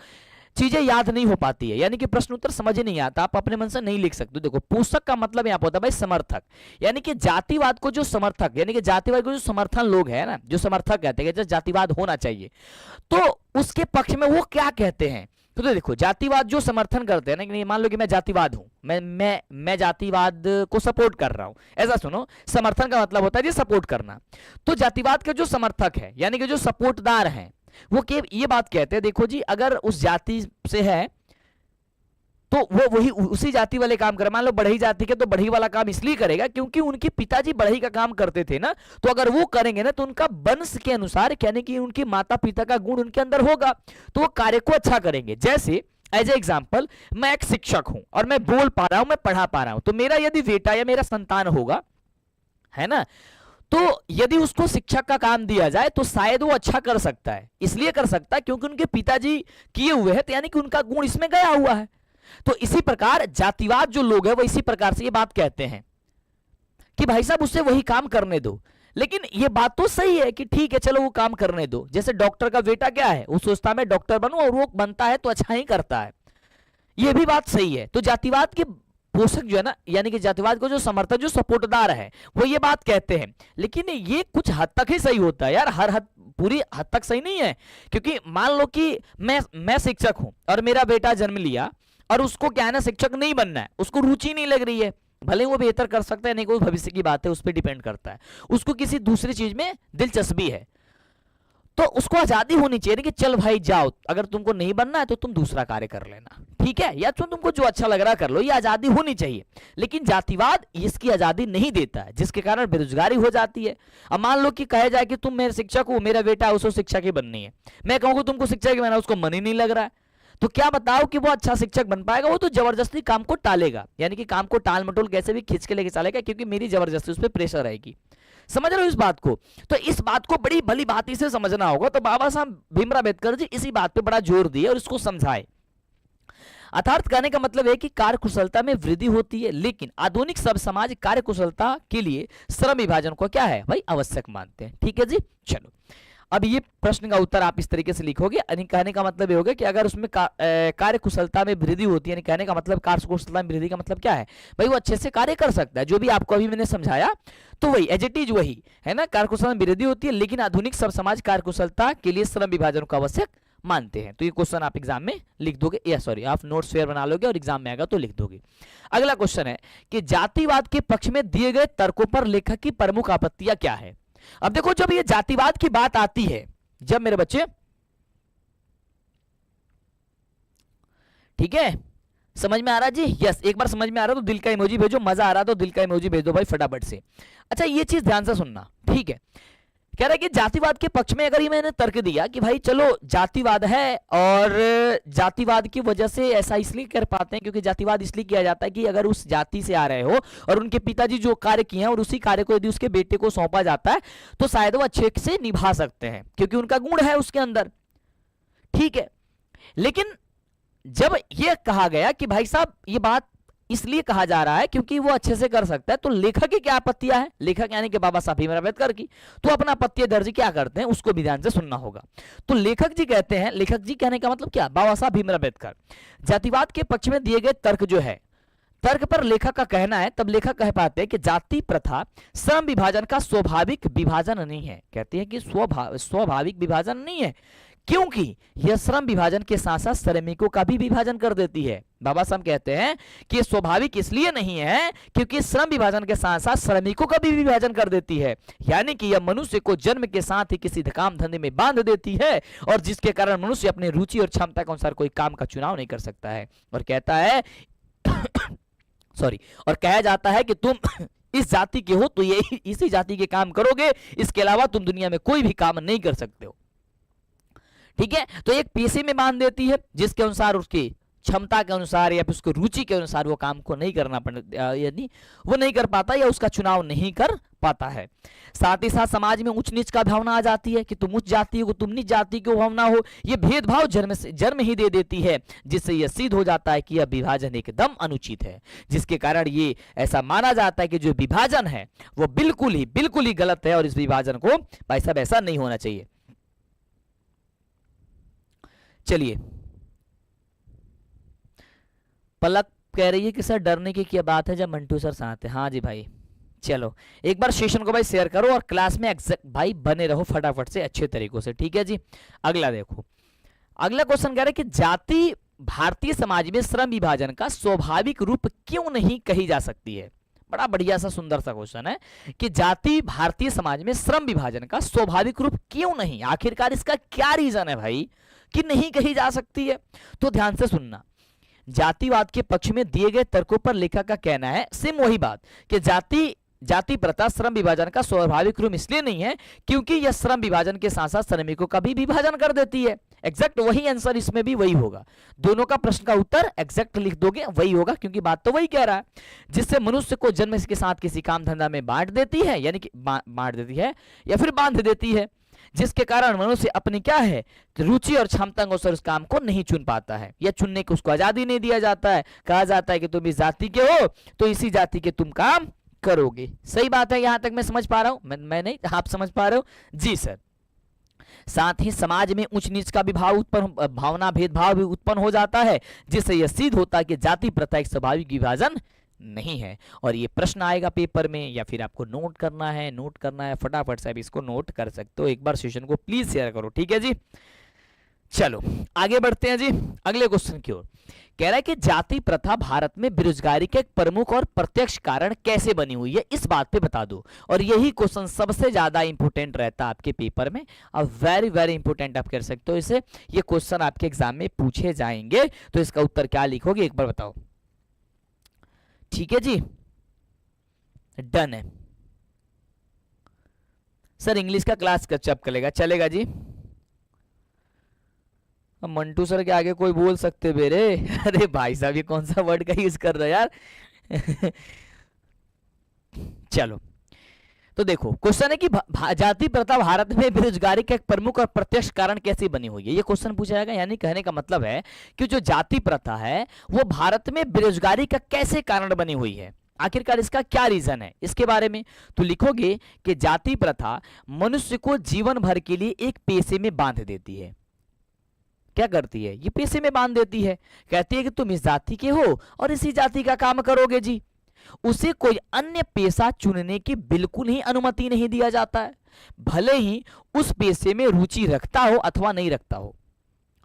चीजें याद नहीं हो पाती है, यानी कि प्रश्न उत्तर समझ ही नहीं आता, आप अपने मन से नहीं लिख सकते। देखो पोषक का मतलब यहाँ पर होता है भाई समर्थक, यानी कि जातिवाद को जो समर्थक, यानी कि जातिवाद को जो समर्थन लोग है ना, जो समर्थक कहते हैं कि जातिवाद होना चाहिए, तो उसके पक्ष में वो क्या कहते हैं। तो देखो जातिवाद जो समर्थन करते हैं ना, कि मान लो कि मैं जातिवाद हूं, मैं जातिवाद को सपोर्ट कर रहा हूं, ऐसा सुनो, समर्थन का मतलब होता है जी सपोर्ट करना। तो जातिवाद के जो समर्थक है, यानी कि जो सपोर्टदार हैं, वो ये बात कहते हैं, देखो जी अगर उस जाति से है तो वो वही उसी जाति वाले काम करे। मान लो बढ़ई जाति के तो बढ़ई वाला काम इसलिए करेगा क्योंकि उनके पिताजी बढ़ई का काम करते थे ना, तो अगर वो करेंगे ना तो उनका वंश के अनुसार, यानी कि उनके माता पिता का गुण उनके अंदर होगा, तो वो कार्य को अच्छा करेंगे। जैसे एज ए एग्जाम्पल, मैं एक शिक्षक हूं और मैं बोल पा रहा हूं, मैं पढ़ा पा रहा हूं, तो मेरा यदि बेटा या मेरा संतान होगा, है ना, तो यदि उसको शिक्षक का काम दिया जाए तो शायद वो अच्छा कर सकता है। इसलिए कर सकता है क्योंकि उनके पिताजी किए हुए हैं, तो यानी कि उनका गुण इसमें गया हुआ है। तो इसी प्रकार जातिवाद जो लोग हैं वो इसी प्रकार से ये बात कहते हैं कि भाई साहब उससे वही काम करने दो। लेकिन ये बात तो सही है कि ठीक है चलो वो काम करने दो। जैसे डॉक्टर का बेटा क्या है, वो सोचता है मैं डॉक्टर बनूं, और वो बनता है तो अच्छा ही करता है, ये भी बात सही है। तो जातिवाद के पोषक जो है ना, यानी कि जातिवाद को जो समर्थक, जो सपोर्टदार है, वो ये बात कहते हैं। लेकिन ये कुछ हद तक ही सही होता है यार, हर हद, पूरी हद तक सही नहीं है। क्योंकि मान लो कि मैं शिक्षक हूं और मेरा बेटा जन्म लिया और उसको क्या है ना शिक्षक नहीं बनना है, उसको रुचि नहीं लग रही है, भले वो बेहतर कर सकता है नहीं, कोई भविष्य की बात है, उस पर डिपेंड करता है, उसको किसी दूसरी चीज में दिलचस्पी है, तो उसको आजादी होनी चाहिए कि चल भाई जाओ, अगर तुमको नहीं बनना है तो तुम दूसरा कार्य कर लेना, ठीक है, या तुमको जो अच्छा लग रहा कर लो, ये आजादी होनी चाहिए। लेकिन जातिवाद इसकी आजादी नहीं देता है, जिसके कारण बेरोजगारी हो जाती है। अब मान लो कि कहा जाए कि तुम मेरे शिक्षक हो, मेरा बेटा उसको शिक्षा की बननी है, मैं कहूँगा तुमको शिक्षा की बनना, उसको मन ही नहीं लग रहा है, तो क्या बताओ कि वो अच्छा शिक्षक बन पाएगा? वो तो जबरदस्ती काम को टालेगा, यानी कि काम को टाल मटोल कैसे भी खींच के लेके चलेगा, क्योंकि मेरी जबरदस्ती उस पर प्रेशर रहेगी। समझ रहे हो इस बात को? तो इस बात को बड़ी भली भांति से समझना होगा। तो बाबा साहब भीमराव अम्बेडकर जी इसी बात पे बड़ा जोर दिए और इसको समझाए। अर्थात कहने का मतलब है कि कार्य कुशलता में वृद्धि होती है, लेकिन आधुनिक सब समाज कार्य कुशलता के लिए श्रम विभाजन को क्या है भाई आवश्यक मानते हैं। ठीक है जी, चलो अब ये प्रश्न का उत्तर आप इस तरीके से लिखोगे। कहने का मतलब ये होगा कि अगर उसमें कार्य कुशलता में वृद्धि होती है, यानी कहने का मतलब कार्य कुशलता में वृद्धि का मतलब क्या है भाई, वो अच्छे से कार्य कर सकता है, जो भी आपको अभी मैंने समझाया तो वही एज इट इज वही है ना, कार्य कुशलता में वृद्धि होती है, लेकिन आधुनिक सब समाज कार्य कुशलता के लिए श्रम विभाजन को आवश्यक मानते हैं। तो ये क्वेश्चन आप एग्जाम में लिख दोगे, या सॉरी आप नोट्स फेयर बना लोगे और एग्जाम में आएगा तो लिख दोगे। अगला क्वेश्चन है कि जातिवाद के पक्ष में दिए गए तर्कों पर लेखक की प्रमुख आपत्तियां क्या है। अब देखो जब ये जातिवाद की बात आती है, जब मेरे बच्चे ठीक है, समझ में आ रहा है जी? यस, एक बार समझ में आ रहा तो दिल का इमोजी भेजो, मजा आ रहा तो दिल का इमोजी भेज दो भाई फटाफट से। अच्छा ये चीज ध्यान से सुनना, ठीक है। कह रहा है कि जातिवाद के पक्ष में अगर ये मैंने तर्क दिया कि भाई चलो जातिवाद है और जातिवाद की वजह से ऐसा इसलिए कर पाते हैं क्योंकि जातिवाद इसलिए किया जाता है कि अगर उस जाति से आ रहे हो और उनके पिताजी जो कार्य किए हैं और उसी कार्य को यदि उसके बेटे को सौंपा जाता है तो शायद वो अच्छे से निभा सकते हैं क्योंकि उनका गुण है उसके अंदर, ठीक है। लेकिन जब यह कहा गया कि भाई साहब ये बात इसलिए कहा जा रहा है क्योंकि वो अच्छे से कर सकता है, तो लेखक की क्या आपत्तियां है, लेखक यानी कि बाबा साहब भीमराव अम्बेडकर की, तो अपना आपत्ति दर्ज क्या करते हैं उसको भी ध्यान से सुनना होगा। तो लेखक जी कहते हैं, लेखक जी कहने का मतलब क्या, बाबा साहब भीमराव अम्बेडकर जातिवाद के पक्ष में दिए गए तर्क जो है, तर्क पर लेखक का कहना है, तब लेखक कह पाते हैं कि जाति प्रथा श्रम विभाजन का स्वाभाविक विभाजन नहीं है। कहते हैं कि स्वाभाविक विभाजन नहीं है क्योंकि यह श्रम विभाजन के साथ साथ श्रमिकों का भी विभाजन कर देती है। बाबा साहब कहते हैं कि स्वाभाविक इसलिए नहीं है क्योंकि श्रम विभाजन के साथ साथ श्रमिकों का भी विभाजन कर देती है, यानी कि यह मनुष्य को जन्म के साथ ही किसी काम धंधे में बांध देती है और जिसके कारण मनुष्य अपनी रुचि और क्षमता के अनुसार कोई काम का चुनाव नहीं कर सकता है। और कहता है सॉरी, और कहा जाता है कि तुम इस जाति के हो तो ये इसी जाति के काम करोगे, इसके अलावा तुम दुनिया में कोई भी काम नहीं कर सकते हो, ठीक है। तो एक पेशे में बांध देती है जिसके अनुसार उसकी क्षमता के अनुसार या फिर उसकी रुचि के अनुसार वो काम को नहीं करना यानी वो नहीं कर पाता या उसका चुनाव नहीं कर पाता है। साथ ही साथ समाज में उच्च नीच का भावना आ जाती है कि तुम उच्च जाति हो तुम नीच जाति की भावना हो, ये भेदभाव जन्म ही दे देती है, जिससे यह सिद्ध हो जाता है कि यह विभाजन एकदम अनुचित है, जिसके कारण ये ऐसा माना जाता है कि जो विभाजन है वो बिल्कुल ही गलत है और इस विभाजन को भाई साहब ऐसा नहीं होना चाहिए। चलिए, पलक कह रही है कि सर डरने की क्या बात है जब मंटू सर साथ है। हाँ जी भाई, चलो एक बार सेशन को भाई शेयर करो और क्लास में एग्जैक्ट भाई बने रहो फटाफट से अच्छे तरीकों से, ठीक है जी। अगला देखो, अगला क्वेश्चन कह रहा है कि जाति भारतीय समाज में श्रम विभाजन का स्वाभाविक रूप क्यों नहीं कही जा सकती है। बड़ा बढ़िया सा सुंदर सा क्वेश्चन है कि जाति भारतीय समाज में श्रम विभाजन का स्वाभाविक रूप क्यों नहीं, आखिरकार इसका क्या रीजन है भाई कि नहीं कही जा सकती है। तो ध्यान से सुनना, जातिवाद के पक्ष में दिए गए तर्कों पर लेखक का कहना है सेम वही बात कि जाति प्रथा श्रम विभाजन का स्वाभाविक रूप इसलिए नहीं है क्योंकि यह श्रम विभाजन के साथ साथ श्रमिकों का भी विभाजन कर देती है। एग्जैक्ट वही आंसर इसमें भी वही होगा, दोनों का प्रश्न का उत्तर एग्जैक्ट लिख दोगे वही होगा क्योंकि बात तो वही कह रहा है, जिससे मनुष्य को जन्म के साथ किसी काम धंधा में बांट देती है, यानी कि बांट देती है या फिर बांध देती है, जिसके कारण मनुष्य अपनी क्या है रुचि और क्षमता के अनुसार उस काम को नहीं चुन पाता है या चुनने की उसको आजादी नहीं दिया जाता है। कहा जाता है कि तुम इस जाति के हो तो इसी जाति के तुम काम करोगे। सही बात है, यहां तक मैं समझ पा रहा हूं, मैं नहीं आप समझ पा रहे हो जी सर। साथ ही समाज में उच्च नीच का भी भावना भेदभाव भी उत्पन्न हो जाता है, जिससे यह सिद्ध होता है कि जाति प्रथा एक स्वाभाविक विभाजन नहीं है। और ये प्रश्न आएगा पेपर में या फिर आपको नोट करना है फटाफट से आप इसको नोट कर सकते हो। एक बार सेशन को प्लीज शेयर करो, ठीक है जी। चलो आगे बढ़ते हैं जी अगले क्वेश्चन की ओर। कह रहा है कि जाति प्रथा भारत में बेरोजगारी के एक प्रमुख और प्रत्यक्ष कारण कैसे बनी हुई है, इस बात पे बता दो। और यही क्वेश्चन सबसे ज्यादा इंपोर्टेंट रहता है आपके पेपर में, अब वेरी इंपोर्टेंट आप कर सकते हो इसे। ये क्वेश्चन आपके एग्जाम में पूछे जाएंगे तो इसका उत्तर क्या लिखोगे एक बार बताओ, ठीक है जी। डन है सर, इंग्लिश का क्लास कब चलेगा जी। मंटू सर के आगे कोई बोल सकते बेरे, अरे भाई साहब ये कौन सा वर्ड का यूज कर रहे हो यार। चलो तो देखो क्वेश्चन है कि जाति प्रथा भारत में बेरोजगारी का एक प्रमुख और प्रत्यक्ष कारण कैसे बनी हुई है, ये क्वेश्चन पूछा जाएगा। यानी कहने का मतलब है कि जो जाति प्रथा है वो भारत में बेरोजगारी का कैसे कारण बनी हुई है, आखिरकार इसका क्या रीजन है, इसके बारे में तो लिखोगे कि जाति प्रथा मनुष्य को जीवन भर के लिए एक पेशे में बांध देती है। क्या करती है, ये पेशे में बांध देती है, कहती है कि तुम इस जाति के हो और इसी जाति का काम करोगे जी। उसे कोई अन्य पेशा चुनने की बिल्कुल ही अनुमति नहीं दिया जाता है, भले ही उस पेशे में रुचि रखता हो अथवा नहीं रखता हो।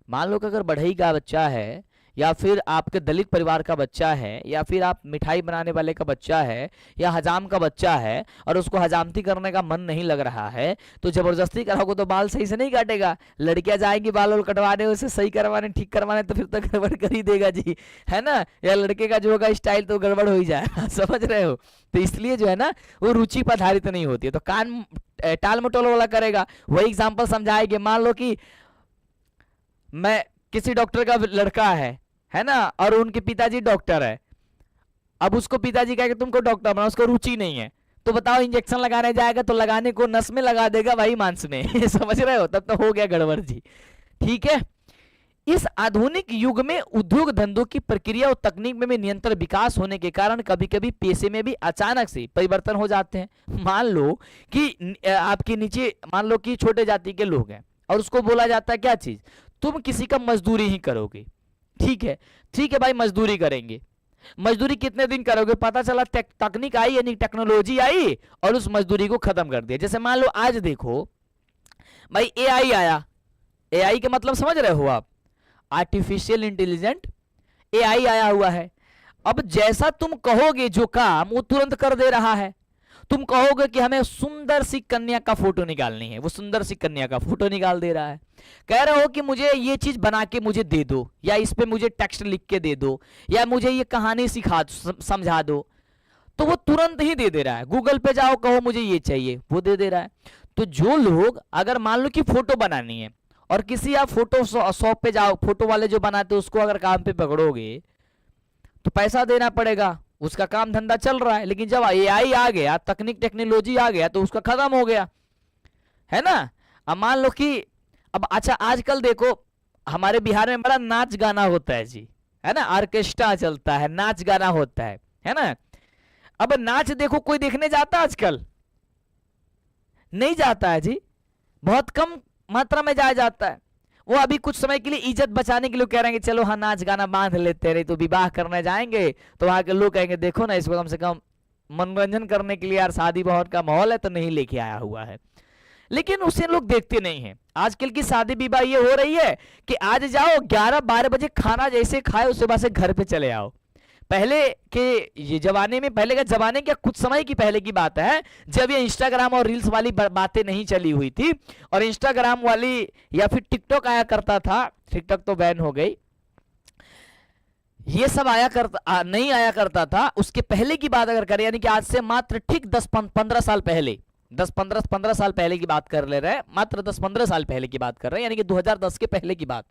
मान लो कि अगर बढ़ई का बच्चा है या फिर आपके दलित परिवार का बच्चा है, या फिर आप मिठाई बनाने वाले का बच्चा है, या हजाम का बच्चा है और उसको हजामती करने का मन नहीं लग रहा है, तो जबरदस्ती कराओगे तो बाल सही से नहीं काटेगा। लड़कियां जाएंगी बाल वाल कटवाने, उसे सही करवाने, ठीक करवाने, तो फिर तो गड़बड़ कर ही देगा जी, है ना। या लड़के का जो होगा स्टाइल तो गड़बड़ हो ही जाएगा समझ रहे हो। तो इसलिए जो है ना वो रुचि पर आधारित नहीं होती है, तो कान टाल मटोल वाला करेगा। वही एग्जाम्पल समझाएंगे, मान लो कि मैं किसी डॉक्टर का लड़का है ना, और उनके पिताजी डॉक्टर है। अब उसको पिताजी कहे कि तुमको डॉक्टर बना, उसको रुचि नहीं है, तो बताओ इंजेक्शन लगाने जाएगा तो लगाने को नस में लगा देगा भाई, मांस में समझ रहे हो, तब तो हो गया गड़बड़ जी। ठीक है। इस आधुनिक युग में उद्योग धंधों की प्रक्रिया और तकनीक में भी निरंतर विकास होने के कारण कभी कभी पेशे में भी अचानक से परिवर्तन हो जाते हैं। मान लो कि आपके नीचे मान लो कि छोटे जाति के लोग हैं और उसको बोला जाता है क्या चीज, तुम किसी का मजदूरी ही करोगे। ठीक है, ठीक है भाई, मजदूरी करेंगे। मजदूरी कितने दिन करोगे, पता चला तकनीक आई यानी टेक्नोलॉजी आई और उस मजदूरी को खत्म कर दिया। जैसे मान लो आज देखो भाई एआई आया। एआई के मतलब समझ रहे हो आप, आर्टिफिशियल इंटेलिजेंट एआई आया हुआ है। अब जैसा तुम कहोगे जो काम वो तुरंत कर दे रहा है। तुम कहोगे कि हमें सुंदर सी कन्या का फोटो निकालनी है, वो सुंदर सी कन्या का फोटो निकाल दे रहा है। कह रहे हो कि मुझे ये चीज बना के मुझे दे दो, या इस पे मुझे टेक्स्ट लिख के दे दो, या मुझे ये कहानी सिखा समझा दो, तो वो तुरंत ही दे रहा है। गूगल पे जाओ, कहो मुझे ये चाहिए, वो दे रहा है। तो जो लोग अगर मान लो कि फोटो बनानी है और किसी आप फोटो शॉप पे जाओ, फोटो वाले जो बनाते उसको अगर काम पे पकड़ोगे तो पैसा देना पड़ेगा, उसका काम धंधा चल रहा है। लेकिन जब एआई आ गया, तकनीक टेक्नोलॉजी आ गया, तो उसका खत्म हो गया, है ना। अब मान लो कि अब अच्छा आजकल देखो हमारे बिहार में बड़ा नाच गाना होता है जी, है ना, ऑर्केस्ट्रा चलता है, नाच गाना होता है ना। अब नाच देखो कोई देखने जाता आजकल नहीं जाता है जी, बहुत कम मात्रा में जाया जाता है। वो अभी कुछ समय के लिए इज्जत बचाने के लिए कह रहे हैं कि चलो हाँ नाच गाना बांध लेते रहे, तो विवाह करने जाएंगे तो वहां के लोग कहेंगे देखो ना इसको कम से कम मनोरंजन करने के लिए यार शादी बहुत का माहौल है तो नहीं लेके आया हुआ है। लेकिन उसे लोग देखते नहीं है। आजकल की शादी विवाह ये हो रही है कि आज जाओ 11-12 बजे खाना जैसे खाए उसके बाद से घर पे चले आओ। पहले के ये जमाने में, पहले का जमाने क्या कुछ समय की पहले की बात है, जब ये इंस्टाग्राम और रील्स वाली बातें नहीं चली हुई थी और इंस्टाग्राम वाली या फिर टिकटॉक आया करता था, टिकटॉक तो बैन हो गई, ये सब नहीं आया करता था। उसके पहले की बात अगर करें यानी कि आज से मात्र ठीक 10-15 साल पहले, 10-15 साल पहले की बात कर ले रहे हैं, मात्र 10-15 साल पहले की बात कर रहे हैं, यानी कि 2010 के पहले की बात।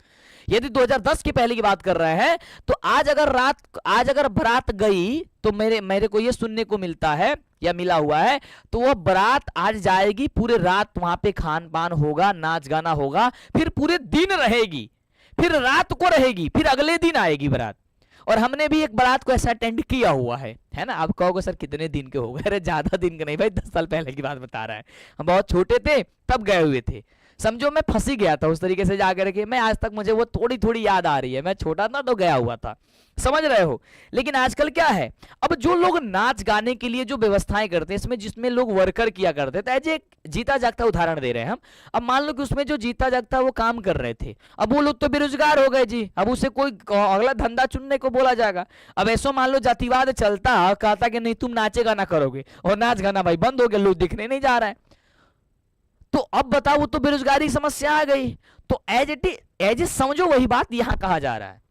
यदि 2010 के पहले की बात कर रहे हैं तो आज अगर बारात गई तो मेरे को ये सुनने को मिलता है या मिला हुआ है, तो वो बारात आज जाएगी, पूरे रात वहां पे खान पान होगा, नाच गाना होगा, फिर पूरे दिन रहेगी, फिर रात को रहेगी, फिर अगले दिन आएगी बारात। और हमने भी एक बारात को ऐसा अटेंड किया हुआ है ना। आप कहोगे सर कितने दिन के हो गए, अरे ज्यादा दिन के नहीं भाई, 10 साल पहले की बात बता रहा है। हम बहुत छोटे थे तब गए हुए थे, समझो मैं फंसी गया था उस तरीके से जाकर के, मैं आज तक मुझे वो थोड़ी थोड़ी याद आ रही है, मैं छोटा था तो गया हुआ था, समझ रहे हो। लेकिन आजकल क्या है, अब जो लोग नाच गाने के लिए जो व्यवस्थाएं करते हैं इसमें जिसमें लोग वर्कर किया करते थे, एज एक जीता जागता उदाहरण दे रहे हैं हम। अब मान लो कि उसमें जो जीता जागता वो काम कर रहे थे, अब वो लोग तो बेरोजगार हो गए जी, अब उसे कोई अगला धंधा चुनने को बोला जाएगा। अब ऐसा मान लो जातिवाद चलता, कहता कि नहीं तुम नाचे गाना करोगे, और नाच गाना भाई बंद हो गया, लोग दिखने नहीं जा रहा है, तो अब बताओ वो तो बेरोजगारी समस्या आ गई। तो एज ए समझो वही बात यहां कहा जा रहा है,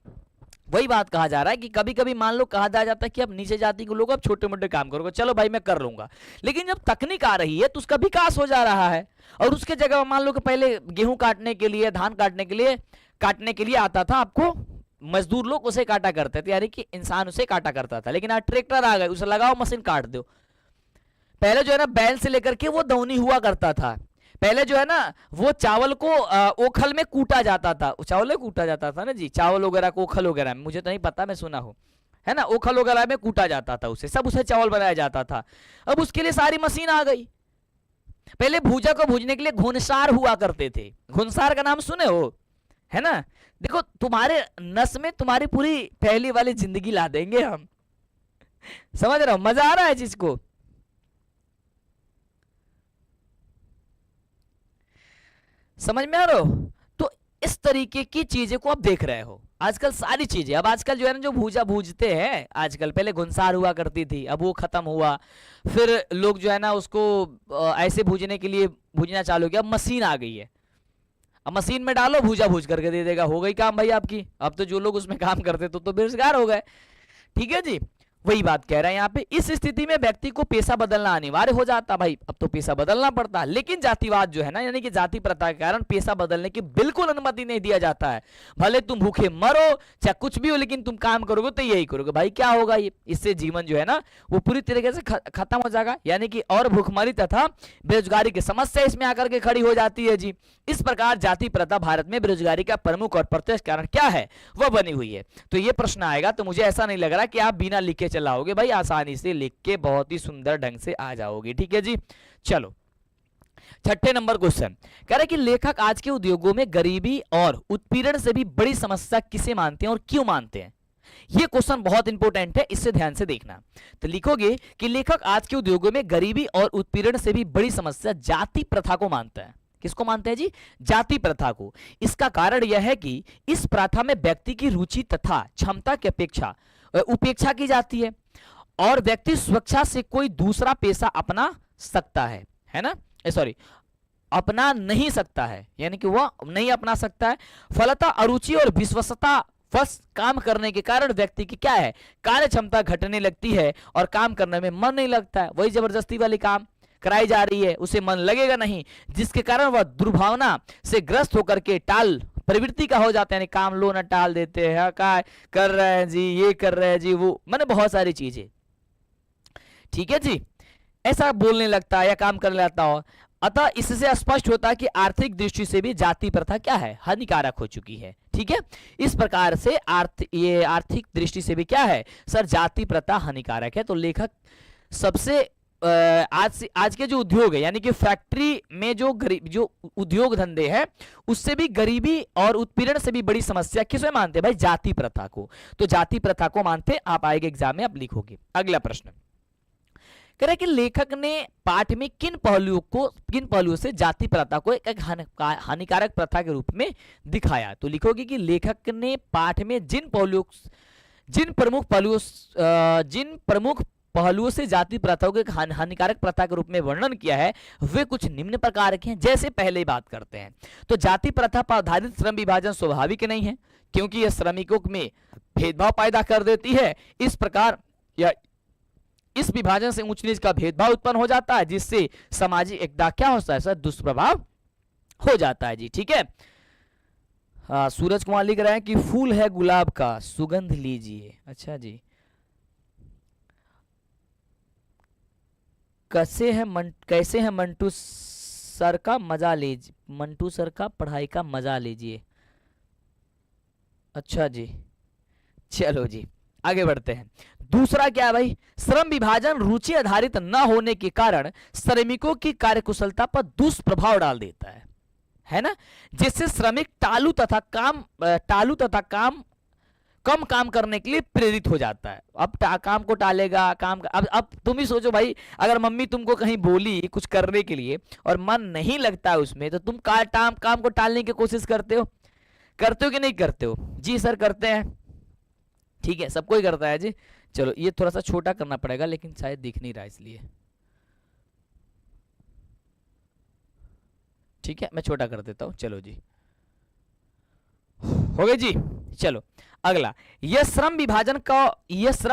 वही बात कहा जा रहा है कि कभी कभी मान लो कहा जाता है कि अब नीचे जाति के लोग अब छोटे मोटे काम करोगे, चलो भाई मैं कर लूंगा। लेकिन जब तकनीक आ रही है तो उसका विकास हो जा रहा है, और उसके जगह मान लो कि पहले गेहूं काटने के लिए, धान काटने के लिए आता था आपको मजदूर, लोग उसे काटा करते थे, यानी कि इंसान उसे काटा करता था। लेकिन आज ट्रैक्टर आ गए, उसे लगाओ मशीन काट दो। पहले जो है ना बैल से लेकर के वो दौनी हुआ करता था, पहले जो है ना वो चावल को ओखल में कूटा जाता था, चावल में कूटा जाता था ना जी, चावल वगैरह को ओखल वगैरह में, मुझे तो नहीं पता, मैं सुना हूं, है ना, ओखल वगैरह में कूटा जाता था, उसे चावल बनाया जाता था। अब उसके लिए सारी मशीन आ गई। पहले भूजा को भूजने के लिए घुनसार हुआ करते थे, घुनसार का नाम सुने हो, है ना। देखो तुम्हारे नस में तुम्हारी पूरी पहली वाली जिंदगी ला देंगे हम, समझ रहे हो, मजा आ रहा है जिसको। समझ में आ रहा हो। तो इस तरीके की चीजें को आप देख रहे हो आजकल सारी चीजें। अब आजकल जो है ना जो भूजा भूजते हैं, आजकल पहले घुनसार हुआ करती थी, अब वो खत्म हुआ, फिर लोग जो है ना उसको ऐसे भूजने के लिए भूजना चालू किया, अब मशीन आ गई है, अब मशीन में डालो भूजा भूज करके दे देगा, हो गई काम भाई आपकी। अब तो जो लोग उसमें काम करते तो बेरोजगार हो गए। ठीक है जी, वही बात कह रहा है यहाँ पे। इस स्थिति में व्यक्ति को पेशा बदलना अनिवार्य हो जाता भाई, अब तो पेशा बदलना पड़ता है। लेकिन जातिवाद जो है ना, यानी कि जाति प्रथा के कारण पेशा बदलने की बिल्कुल अनुमति नहीं दिया जाता है। भले तुम भूखे मरो चाहे कुछ भी हो, लेकिन तुम काम करोगे तो यही करोगे भाई। क्या होगा ये, इससे जीवन जो है ना वो पूरी तरीके से खत्म हो जाएगा, यानी कि और भूखमरी तथा बेरोजगारी की समस्या इसमें आकर के खड़ी हो जाती है जी। इस प्रकार जाति प्रथा भारत में बेरोजगारी का प्रमुख और प्रत्यक्ष कारण क्या है वह बनी हुई है। तो ये प्रश्न आएगा, तो मुझे ऐसा नहीं लग रहा कि आप बिना लिखे चलाओगे भाई, आसानी से लिख के बहुत ही सुंदर ढंग से आ जाओगे। ठीक है जी, चलो छठे नंबर क्वेश्चन कह रहे कि लेखक आज के उद्योगों में गरीबी और उत्पीड़न से भी बड़ी समस्या किसे मानते हैं और क्यों मानते हैं। यह क्वेश्चन बहुत इंपॉर्टेंट है, इससे ध्यान से देखना। तो लिखोगे कि लेखक आज के उद्योगों में गरीबी और उत्पीड़न से भी बड़ी समस्या जाति प्रथा को मानता है। किसको मानते हैं जी, जाति प्रथा को। इसका कारण यह है कि इस प्रथा में व्यक्ति की रुचि तथा क्षमता की अपेक्षा उपेक्षा की जाती है और व्यक्ति स्वेच्छा से कोई दूसरा पेशा अपना सकता है ना, सॉरी अपना नहीं सकता है, यानी कि वह नहीं अपना सकता है। फलतः अरुचि और विश्वसता बस काम करने के कारण व्यक्ति की क्या है, कार्य क्षमता घटने लगती है और काम करने में मन नहीं लगता है। वही जबरदस्ती वाली काम कराई जा रही है, उसे मन लगेगा नहीं, जिसके कारण वह दुर्भावना से ग्रस्त होकर के टाल प्रवृत्ति का हो जाता है, यानी काम लो ना टाल देते हैं, क्या कर रहे हैं जी, ये कर रहे हैं जी, वो मैंने बहुत सारी चीजें। ठीक है जी, ऐसा बोलने लगता है या काम करने लगता हो। अतः इससे स्पष्ट होता है कि आर्थिक दृष्टि से भी जाति प्रथा क्या है, हानिकारक हो चुकी है। ठीक है, इस प्रकार से ये आर्थिक दृष्टि से भी क्या है सर, जाति प्रथा हानिकारक है। तो लेखक सबसे आज के जो उद्योग है, यानी कि फैक्ट्री में जो उद्योग धंधे हैं, उससे भी गरीबी और उत्पीड़न से भी बड़ी समस्या किसे मानते हैं भाई, जाति प्रथा को। तो जाति प्रथा को मानते, आप आएगा एग्जाम में आप लिखोगे। अगला प्रश्न कह रहे कि लेखक ने पाठ में किन पहलुओं से जाति प्रथा को एक हानिकारक प्रथा के रूप में दिखाया। तो लिखोगे कि लेखक ने पाठ में जिन प्रमुख पहलुओं से जाति प्रथाओं के हानिकारक प्रथा के रूप में वर्णन किया है, वे कुछ निम्न प्रकार के हैं। जैसे पहले ही बात करते हैं, तो जाति प्रथा पर आधारित श्रम विभाजन स्वाभाविक नहीं है, क्योंकि यह श्रमिकों में भेदभाव पैदा कर देती है। इस प्रकार या इस विभाजन से ऊंच नीच का भेदभाव उत्पन्न हो जाता है, जिससे सामाजिक एकता क्या होता है सर, दुष्प्रभाव हो जाता है जी। ठीक है, हाँ सूरज कुमार लिख रहे हैं कि फूल है गुलाब का सुगंध लीजिए। अच्छा जी, कैसे है मंटू सर का मजा लीजिए, मंटू सर का पढ़ाई का मजा लीजिए। अच्छा जी, चलो जी आगे बढ़ते हैं। दूसरा क्या है भाई, श्रम विभाजन रुचि आधारित न होने के कारण श्रमिकों की कार्यकुशलता पर दुष्प्रभाव डाल देता है ना, जिससे श्रमिक टालू तथा कम काम करने के लिए प्रेरित हो जाता है। अब काम को टालेगा, अब तुम ही सोचो भाई, अगर मम्मी तुमको कहीं बोली कुछ करने के लिए और मन नहीं लगता है उसमें, तो तुम काम को टालने की कोशिश करते हो कि नहीं करते हो? जी सर करते हैं। ठीक है, सबको ही करता है जी। चलो ये थोड़ा सा छोटा करना पड़ेगा, लेकिन शायद दिख नहीं रहा इसलिए। ठीक है, मैं छोटा कर देता हूं। चलो जी, हो गए जी। चलो अगला, यह श्रम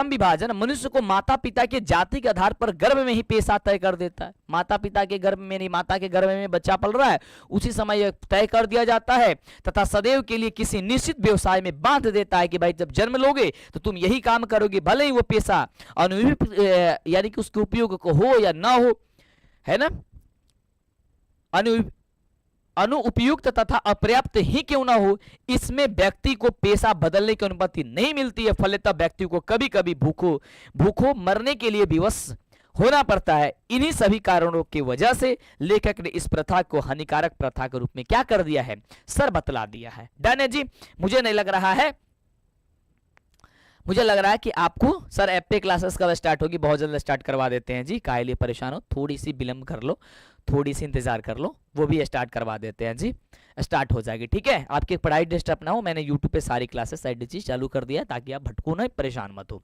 विभाजन मनुष्य को माता पिता के जाति के आधार पर गर्भ में ही पेशा तय कर देता है। माता पिता के गर्भ में नहीं, माता के गर्भ में बच्चा पल रहा है, उसी समय यह तय कर दिया जाता है तथा सदैव के लिए किसी निश्चित व्यवसाय में बांध देता है कि भाई जब जन्म लोगे तो तुम यही काम करोगे, भले ही वो पेशा यानी कि उसके उपयोग को हो या ना हो, है ना, अनुपयुक्त तथा अपर्याप्त ही क्यों ना हो, इसमें व्यक्ति को पेशा बदलने की अनुमति नहीं मिलती है। फलतः व्यक्ति को कभी कभी भूखों मरने के लिए विवश होना पड़ता है। इन्हीं सभी कारणों की वजह से लेखक ने इस प्रथा को हानिकारक प्रथा के रूप में क्या कर दिया है सर, बतला दिया है। डन है जी। मुझे नहीं लग रहा है, मुझे लग रहा है कि आपको सर एफए क्लासेस कब स्टार्ट होगी, बहुत जल्द स्टार्ट करवा देते हैं जी। काहे लिए परेशान हो, थोड़ी सी विलंब कर लो, थोड़ी सी इंतजार कर लो, वो भी स्टार्ट करवा देते हैं जी। स्टार्ट हो जाएगी। ठीक है, आपकी पढ़ाई डिस्टर्ब ना हो, मैंने यूट्यूब पे सारी क्लासेस सारी चीज चालू कर दिया ताकि आप भटको ना, परेशान मत हो।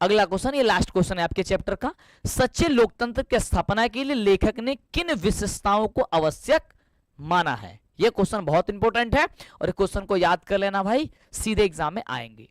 अगला क्वेश्चन, ये लास्ट क्वेश्चन है आपके चैप्टर का। सच्चे लोकतंत्र की स्थापना के लिए लेखक ने किन विशेषताओं को आवश्यक माना है? ये क्वेश्चन बहुत इंपॉर्टेंट है और क्वेश्चन को याद कर लेना भाई, सीधे एग्जाम में आएंगे।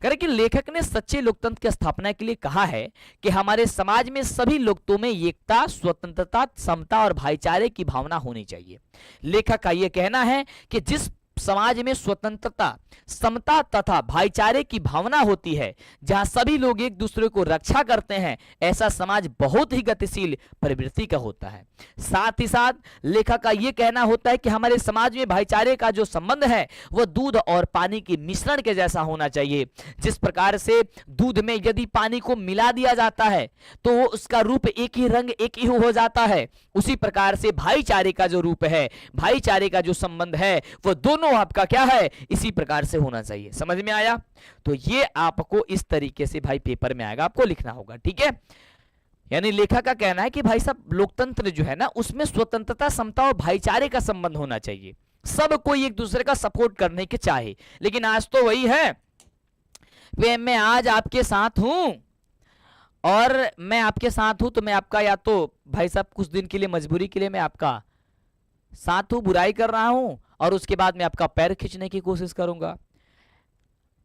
करें कि लेखक ने सच्चे लोकतंत्र की स्थापना के लिए कहा है कि हमारे समाज में सभी लोगों में एकता, स्वतंत्रता, समता और भाईचारे की भावना होनी चाहिए। लेखक का यह कहना है कि जिस समाज में स्वतंत्रता, समता तथा भाईचारे की भावना होती है, जहां सभी लोग एक दूसरे को रक्षा करते हैं, ऐसा समाज बहुत ही गतिशील प्रवृत्ति का होता है। साथ ही साथ लेखक का यह कहना होता है कि हमारे समाज में भाईचारे का जो संबंध है वह दूध और पानी के मिश्रण के जैसा होना चाहिए। जिस प्रकार से दूध में यदि पानी को मिला दिया जाता है तो वो उसका रूप एक ही, रंग एक ही हो जाता है, उसी प्रकार से भाईचारे का जो रूप है, भाईचारे का जो संबंध है, वो दोनों आपका क्या है, इसी प्रकार से होना चाहिए। समझ में आया? तो ये आपको इस तरीके से भाई पेपर में आएगा, आपको लिखना होगा। ठीक है, यानी लेखक का कहना है कि भाई साहब लोकतंत्र जो है ना, उसमें स्वतंत्रता, समता और भाईचारे का संबंध होना चाहिए। सब कोई एक दूसरे का सपोर्ट करने के चाहे, लेकिन आज तो वही है, मैं आज आपके साथ हूं और मैं आपके साथ हूं तो मैं आपका, या तो भाई साहब कुछ दिन के लिए मजबूरी के लिए मैं आपका साथ हूं, बुराई कर रहा हूं और उसके बाद मैं आपका पैर खींचने की कोशिश करूंगा।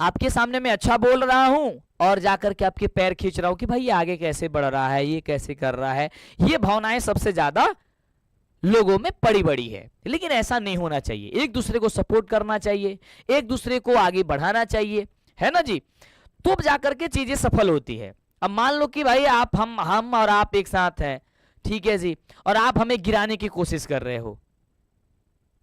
आपके सामने मैं अच्छा बोल रहा हूं और जाकर के आपके पैर खींच रहा हूं कि भाई ये आगे कैसे बढ़ रहा है, ये कैसे कर रहा है। ये भावनाएं सबसे ज्यादा लोगों में पड़ी बड़ी है, लेकिन ऐसा नहीं होना चाहिए। एक दूसरे को सपोर्ट करना चाहिए, एक दूसरे को आगे बढ़ाना चाहिए, है ना जी, तो जाकर के चीजें सफल होती है। अब मान लो कि भाई आप हम और आप एक साथ हैं, ठीक है जी, और आप हमें गिराने की कोशिश कर रहे हो,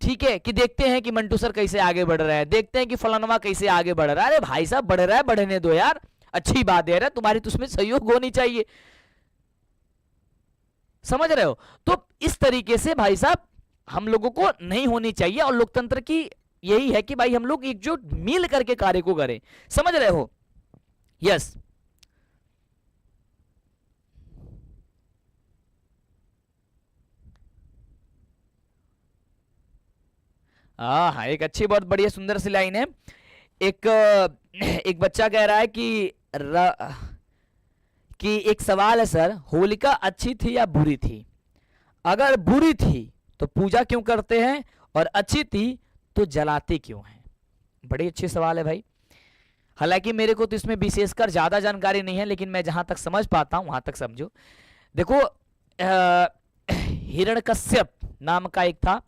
ठीक है, कि देखते हैं कि मंटू सर कैसे आगे बढ़ रहा है, देखते हैं कि फलानवा कैसे आगे बढ़ रहा है। अरे भाई साहब बढ़ रहा है, बढ़ने दो यार, अच्छी बात है, तुम्हारी तो उसमें सहयोग होनी चाहिए। समझ रहे हो? तो इस तरीके से भाई साहब हम लोगों को नहीं होनी चाहिए, और लोकतंत्र की यही है कि भाई हम लोग एकजुट मिल करके कार्य को करें। समझ रहे हो? यस। हाँ, एक अच्छी, बहुत बढ़िया सुंदर सी लाइन है। एक बच्चा कह रहा है कि एक सवाल है सर, होलिका अच्छी थी या बुरी थी? अगर बुरी थी तो पूजा क्यों करते हैं, और अच्छी थी तो जलाते क्यों हैं? बड़ी अच्छी सवाल है भाई। हालांकि मेरे को तो इसमें विशेषकर ज्यादा जानकारी नहीं है, लेकिन मैं जहां तक समझ पाता हूं वहां तक समझो। देखो, हिरण्यकश्यप नाम का एक था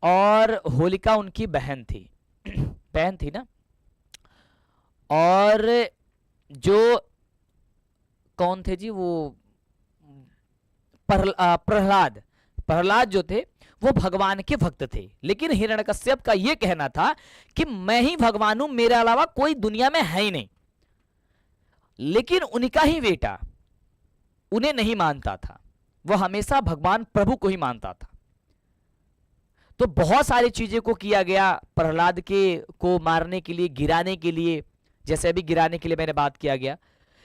और होलिका उनकी बहन थी बहन थी ना, और जो कौन थे जी, वो प्रहलाद प्रहलाद जो थे वो भगवान के भक्त थे। लेकिन हिरण्यकश्यप का यह कहना था कि मैं ही भगवान हूं, मेरे अलावा कोई दुनिया में है ही नहीं। लेकिन उनका ही बेटा उन्हें नहीं मानता था, वो हमेशा भगवान प्रभु को ही मानता था। तो बहुत सारी चीजें को किया गया प्रहलाद को मारने के लिए, गिराने के लिए, जैसे अभी गिराने के लिए मैंने बात किया गया।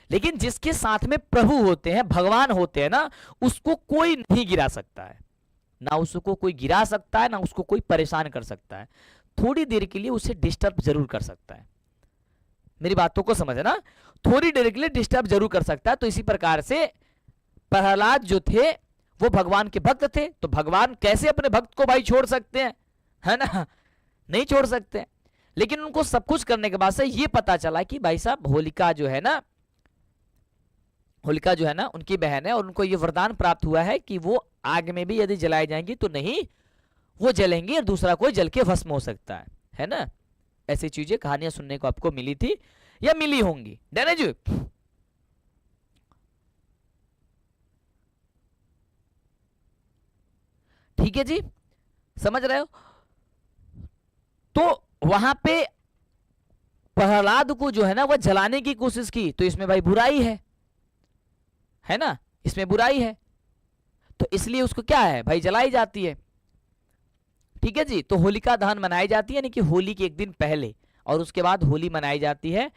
लेकिन जिसके साथ में प्रभु होते हैं, भगवान होते हैं ना, उसको कोई नहीं गिरा सकता है, ना उसको कोई गिरा सकता है, ना उसको कोई परेशान कर सकता है। थोड़ी देर के लिए उसे डिस्टर्ब जरूर कर सकता है। मेरी बातों को समझ है ना, थोड़ी देर के लिए डिस्टर्ब जरूर कर सकता है। तो इसी प्रकार से प्रहलाद जो थे वो भगवान के भक्त थे, तो भगवान कैसे अपने भक्त को भाई छोड़ सकते हैं, है ना, नहीं छोड़ सकते। लेकिन उनको सब कुछ करने के बाद से ये पता चला कि भाई साहब होलिका जो है ना उनकी बहन है, और उनको ये वरदान प्राप्त हुआ है कि वो आग में भी यदि जलाई जाएंगी तो नहीं वो जलेंगी, और दूसरा कोई जल के भस्म हो सकता है ना। ऐसी चीजें, कहानियां सुनने को आपको मिली थी या मिली होंगी, डैने जी। ठीक है जी, समझ रहे हो? तो वहां पे प्रहलाद को जो है ना वो जलाने की कोशिश की, तो इसमें भाई बुराई है ना, इसमें बुराई है, तो इसलिए उसको क्या है भाई, जलाई जाती है। ठीक है जी, तो होलिका दहन मनाई जाती है, यानी कि होली के एक दिन पहले, और उसके बाद होली मनाई जाती है।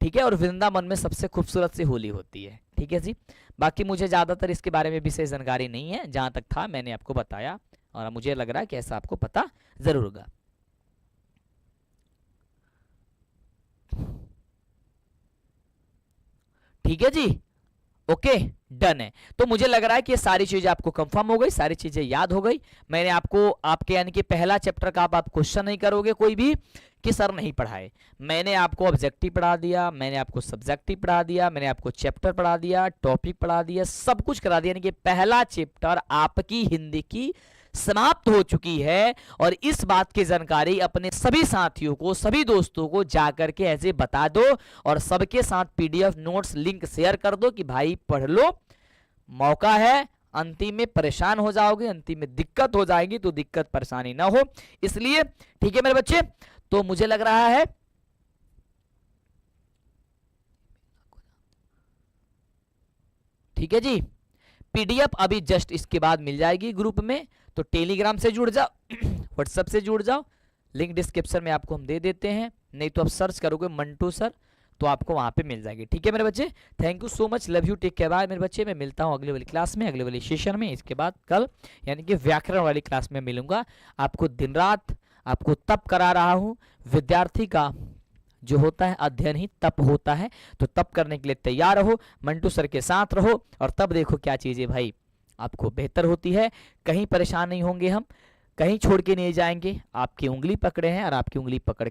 ठीक है, और वृंदावन में सबसे खूबसूरत सी होली होती है। ठीक है जी, बाकी मुझे ज्यादातर इसके बारे में विशेष जानकारी नहीं है, जहां तक था मैंने आपको बताया। और मुझे लग रहा है कि ऐसा आपको पता जरूर होगा। ठीक है जी, ओके डन है। तो मुझे लग रहा है कि ये सारी चीजें आपको कंफर्म हो गई, सारी चीजें याद हो गई। मैंने आपको आपके यानी कि पहला चैप्टर का आप क्वेश्चन नहीं करोगे कोई भी कि सर नहीं पढ़ाए। मैंने आपको ऑब्जेक्टिव पढ़ा दिया, मैंने आपको सब्जेक्टिव पढ़ा दिया, मैंने आपको चैप्टर पढ़ा दिया, टॉपिक पढ़ा दिया, सब कुछ करा दिया। यानी कि पहला चैप्टर आपकी हिंदी की समाप्त हो चुकी है। और इस बात की जानकारी अपने सभी साथियों को, सभी दोस्तों को जाकर के ऐसे बता दो और सबके साथ पीडीएफ नोट्स लिंक शेयर कर दो कि भाई पढ़ लो, मौका है। अंतिम में परेशान हो जाओगे, अंतिम में दिक्कत हो जाएगी, तो दिक्कत परेशानी ना हो इसलिए। ठीक है मेरे बच्चे, तो मुझे लग रहा है ठीक है जी, पीडीएफ अभी जस्ट इसके बाद मिल जाएगी ग्रुप में। तो टेलीग्राम से जुड़ जाओ, व्हाट्सएप से जुड़ जाओ, लिंक डिस्क्रिप्शन में आपको हम दे देते हैं, नहीं तो आप सर्च करोगे मंटू सर तो आपको वहां पे मिल जाएगी। ठीक है मेरे बच्चे, thank you so much, love you, take care, bye मेरे बच्चे। मैं मिलता हूँ अगले वाली क्लास में, अगले वाली सेशन में। इसके बाद कल यानी कि व्याकरण वाली क्लास में मिलूंगा। आपको दिन रात आपको तप करा रहा हूँ। विद्यार्थी का जो होता है अध्ययन ही तप होता है, तो तप करने के लिए तैयार रहो, मंटू सर के साथ रहो, और तब देखो क्या चीजें भाई आपको बेहतर होती है। कहीं परेशान नहीं होंगे हम, कहीं छोड़ के नहीं जाएंगे। आपकी उंगली पकड़े हैं और आपकी उंगली पकड़ के